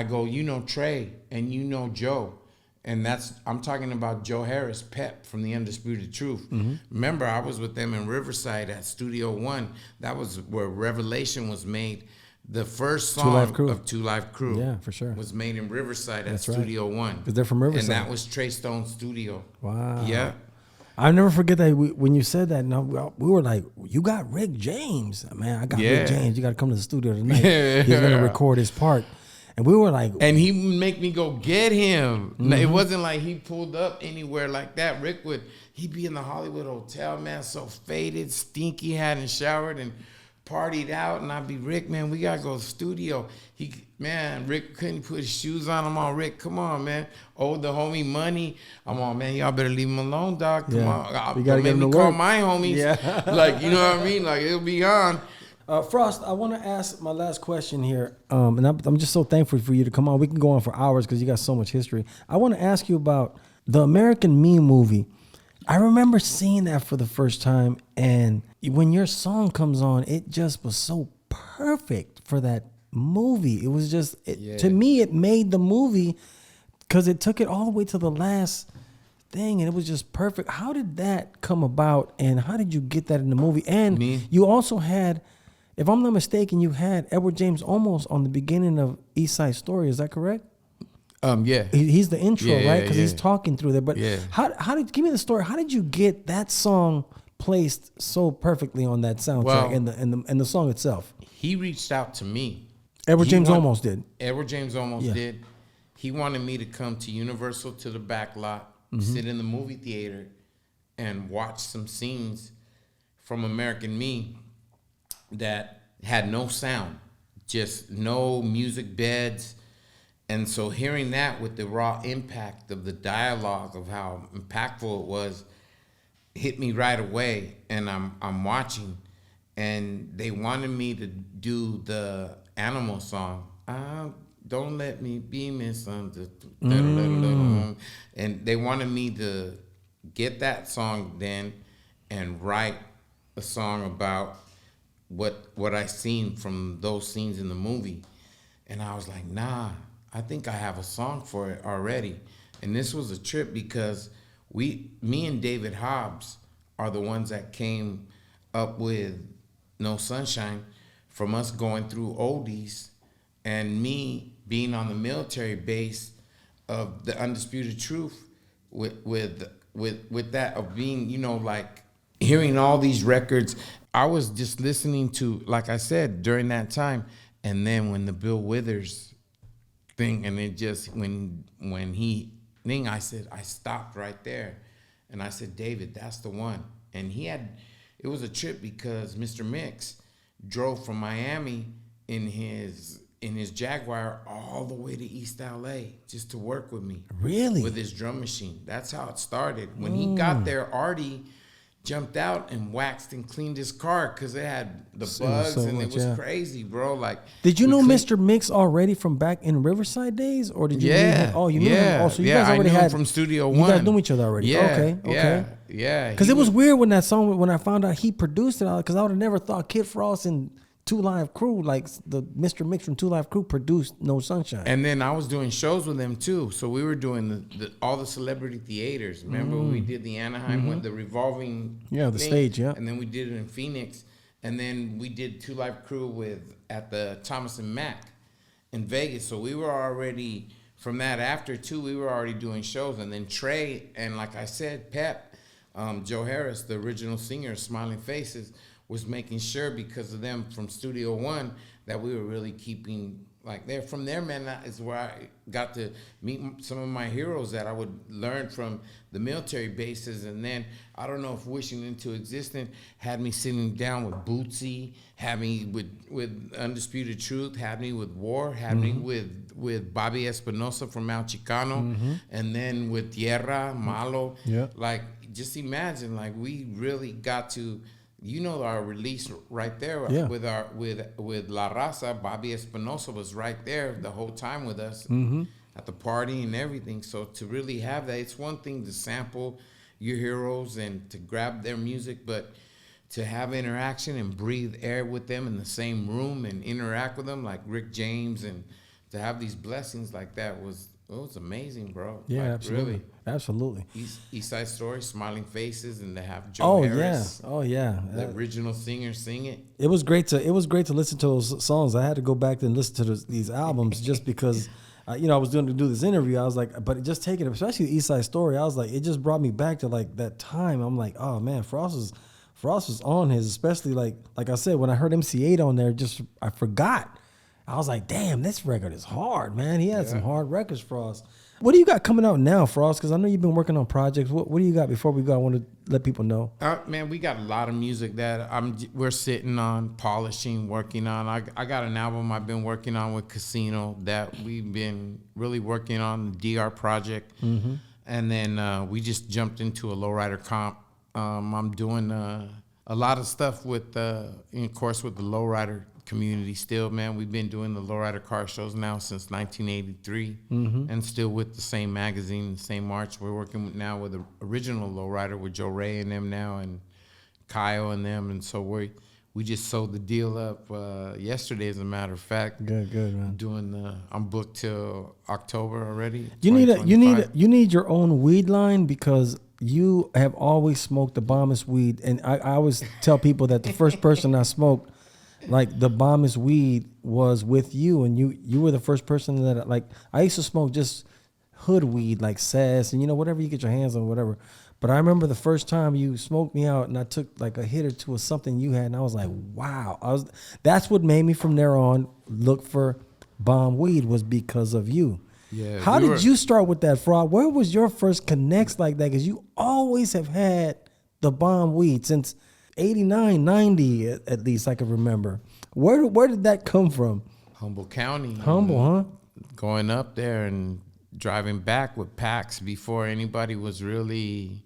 go, you know Trey and you know Joe. And I'm talking about Joe Harris, Pep from the Undisputed Truth. Remember, I was with them in Riverside at Studio One. That was where Revelation was made. The first song of Two Live Crew, yeah, for sure, was made in Riverside at Studio One. Because they're from Riverside. And that was Trey Stone's studio. Wow. Yeah. I'll never forget that when you said that. We were like, you got Rick James. Man, I got Rick James. You got to come to the studio tonight. He's going to record his part. And we were like... And he would make me go get him. It wasn't like he pulled up anywhere like that. He'd be in the Hollywood Hotel, man, so faded, stinky, hadn't showered and partied out. And I'd be, Rick, man, we got to go to the studio. Rick couldn't put his shoes on. I'm on, Rick, come on, man. Owed the homie money. I'm on, man, y'all better leave him alone, dog. Come on. Don't make me call my homies. Yeah. Like, you know what I mean? Like, it'll be on. Frost, I want to ask my last question here, and I'm just so thankful for you to come on. We can go on for hours because you got so much history. I want to ask you about the American Me movie. I remember seeing that for the first time, and when your song comes on, it just was so perfect for that movie. It was just, to me, it made the movie because it took it all the way to the last thing, and it was just perfect. How did that come about, and how did you get that in the movie? And you also had... If I'm not mistaken, you had Edward James Olmos on the beginning of East Side Story. Is that correct? Yeah. He's the intro, right? Because he's talking through there. But how did give me the story? How did you get that song placed so perfectly on that soundtrack and the song itself? He reached out to me. Edward James Olmos did. Edward James Olmos did. He wanted me to come to Universal to the back lot, sit in the movie theater, and watch some scenes from American Me that had no sound, just no music beds. And so hearing that with the raw impact of the dialogue of how impactful it was hit me right away. And I'm watching, and they wanted me to do the Animal song. Don't let me be misunderstood. And they wanted me to get that song then and write a song about what I seen from those scenes in the movie. And I was like, nah, I think I have a song for it already. And this was a trip because me and David Hobbs are the ones that came up with No Sunshine from us going through oldies and me being on the military base of the Undisputed Truth with that of being, you know, like hearing all these records. I was just listening to, like I said, during that time. And then when the Bill Withers thing, and it just, when he thing, I said, I stopped right there. And I said, David, that's the one. And it was a trip because Mr. Mix drove from Miami in his Jaguar all the way to East LA just to work with me. Really? With his drum machine. That's how it started. When he got there, Artie jumped out and waxed and cleaned his car because it had the bugs and it was crazy, bro. Like, did you know Mr. Mix already from back in Riverside days, or did you? Yeah. Oh, you knew him. Oh, so you guys already had from Studio One. You guys knew each other already. Yeah. Okay. Yeah. Because it was weird when that song, when I found out he produced it, because I would have never thought Kid Frost and Two Live Crew, like the Mr. Mix from Two Live Crew, produced No Sunshine. And then I was doing shows with them too. So we were doing all the celebrity theaters. Remember when we did the Anaheim with the revolving the stage, and then we did it in Phoenix, and then we did Two Live Crew at the Thomas and Mack in Vegas. So we were already, from that after too, we were already doing shows. And then Trey and, like I said, Pep, Joe Harris, the original singer of Smiling Faces, was making sure, because of them from Studio One, that we were really keeping like there. From there, man, that is where I got to meet some of my heroes that I would learn from the military bases. And then I don't know if Wishing Into Existence had me sitting down with Bootsy, had me with Undisputed Truth, had me with War, had me with Bobby Espinosa from El Chicano, and then with Tierra, Malo. Yeah. Like, just imagine, like, we really got to, our release right there with LAraza. Bobby Espinosa was right there the whole time with us at the party and everything. So to really have that, it's one thing to sample your heroes and to grab their music, but to have interaction and breathe air with them in the same room and interact with them like Rick James, and to have these blessings like that was amazing, bro. Yeah, like, absolutely. Really. Absolutely. East Side Story, Smiling Faces, and to have Joe Harris, the original singer, sing it. It was great to listen to those songs. I had to go back and listen to these albums just because, I was doing to do this interview. I was like, but just taking it, especially the East Side Story, I was like, it just brought me back to like that time. I'm like, oh man, Frost was on his, especially like I said, when I heard MC8 on there, I forgot. I was like, damn, this record is hard, man. He had some hard records, Frost. What do you got coming out now, Frost? Because I know you've been working on projects. What do you got before we go? I want to let people know. Man, we got a lot of music that we're sitting on, polishing, working on. I got an album I've been working on with Casino that we've been really working on, the DR project. And then we just jumped into a lowrider comp. I'm doing a lot of stuff with the lowrider community still, man. We've been doing the lowrider car shows now since 1983, and still with the same magazine, the same march. We're working now with the original lowrider with Joe Ray and them now, and Kyle and them, and so we just sold the deal up yesterday, as a matter of fact. Good, man. I'm booked till October already. You need your own weed line, because you have always smoked the bombest weed, and I always tell people that the first person I smoked like the bombest weed was with you, and you were the first person that, like, I used to smoke just hood weed like sass and whatever you get your hands on, whatever. But I remember the first time you smoked me out and I took like a hit or two of something you had, and I was like, wow. That's what made me from there on look for bomb weed, was because of you. Yeah. How did you start with that, Fraud? Where was your first connects like that? Because you always have had the bomb weed since 89, 90 at least I can remember. Where did that come from? Humboldt County. Humble, huh? Going up there and driving back with packs before anybody was really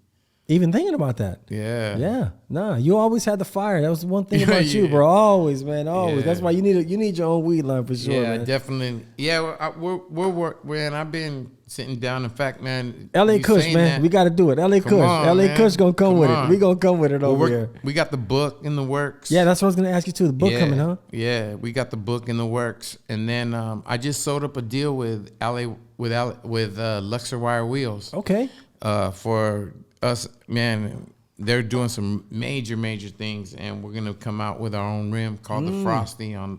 even thinking about that. Yeah. Nah, you always had the fire. That was one thing about you, bro. Always, man. Always. Yeah. That's why you need your own weed line for sure. Yeah, man. Definitely. Yeah, we're I've been sitting down. In fact, man, LA Kush, man. That, we got to do it. LA Kush. LA Kush gonna come with it. We gonna come with it over here. We got the book in the works. Yeah, that's what I was gonna ask you too. The book coming, huh? Yeah, we got the book in the works, and then I just sold up a deal with Luxor Wire Wheels. Okay. For us, man, they're doing some major things, and we're gonna come out with our own rim called the Frosty on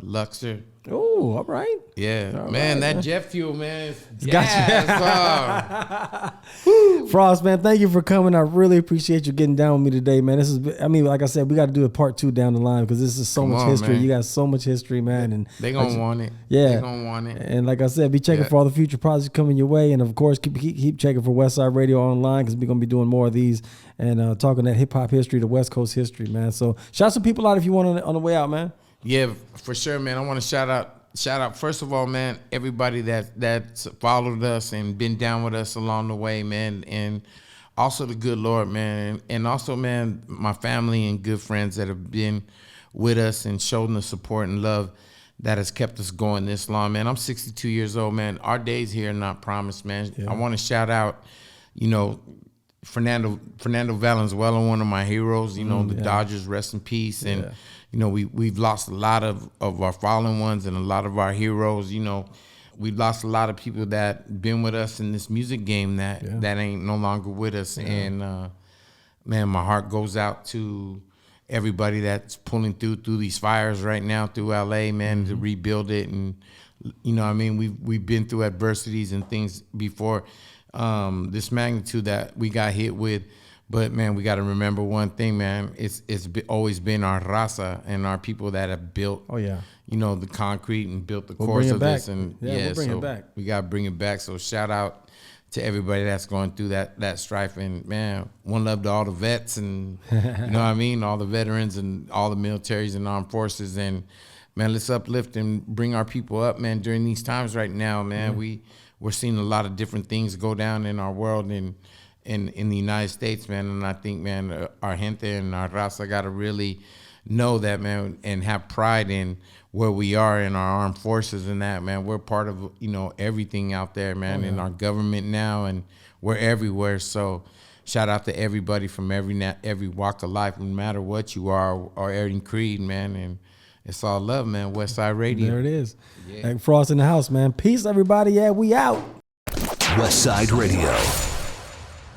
Luxor. Oh, all right. Yeah, all man, right, that jet fuel, man. Gotcha. Frost, man, thank you for coming. I really appreciate you getting down with me today, man. Like I said, we got to do a part 2 down the line, because this is so much history. Man. You got so much history, man, and they gonna want it. Yeah, they gonna want it. And like I said, be checking for all the future projects coming your way, and of course, keep checking for Westside Radio online, because we're gonna be doing more of these and talking that hip hop history, the West Coast history, man. So shout some people out if you want on the way out, man. Yeah, for sure, man. I want to shout out first of all, man, everybody that's followed us and been down with us along the way, man, and also the good Lord, man, and also, man, my family and good friends that have been with us and shown the support and love that has kept us going this long, man. I'm 62 years old, man. Our days here are not promised, man. Yeah. I want to shout out, Fernando Valenzuela, one of my heroes, the Dodgers, rest in peace, and we've lost a lot of our fallen ones and a lot of our heroes. We've lost a lot of people that been with us in this music game that ain't no longer with us. Yeah. And man, my heart goes out to everybody that's pulling through these fires right now through LA, man, to rebuild it. And we've been through adversities and things before this magnitude that we got hit with. But man, we got to remember one thing, man. It's always been our Raza and our people that have built. Oh yeah. You know, the concrete and built the course of this, and we'll bring it back. We got to bring it back. So shout out to everybody that's going through that strife, and man, one love to all the vets, and you know what I mean, all the veterans and all the militaries and armed forces, and man, let's uplift and bring our people up, man. During these times right now, man, we're seeing a lot of different things go down in our world and in the United States, man, and I think, man, our gente and our Raza got to really know that, man, and have pride in where we are in our armed forces and that, man. We're part of, you know, everything out there, man, in our government now, and we're everywhere. So shout out to everybody from every walk of life, no matter what you are or any creed, man. And it's all love, man. Westside Radio. There it is. Yeah. Frost in the house, man. Peace, everybody. Yeah, we out. Westside Radio.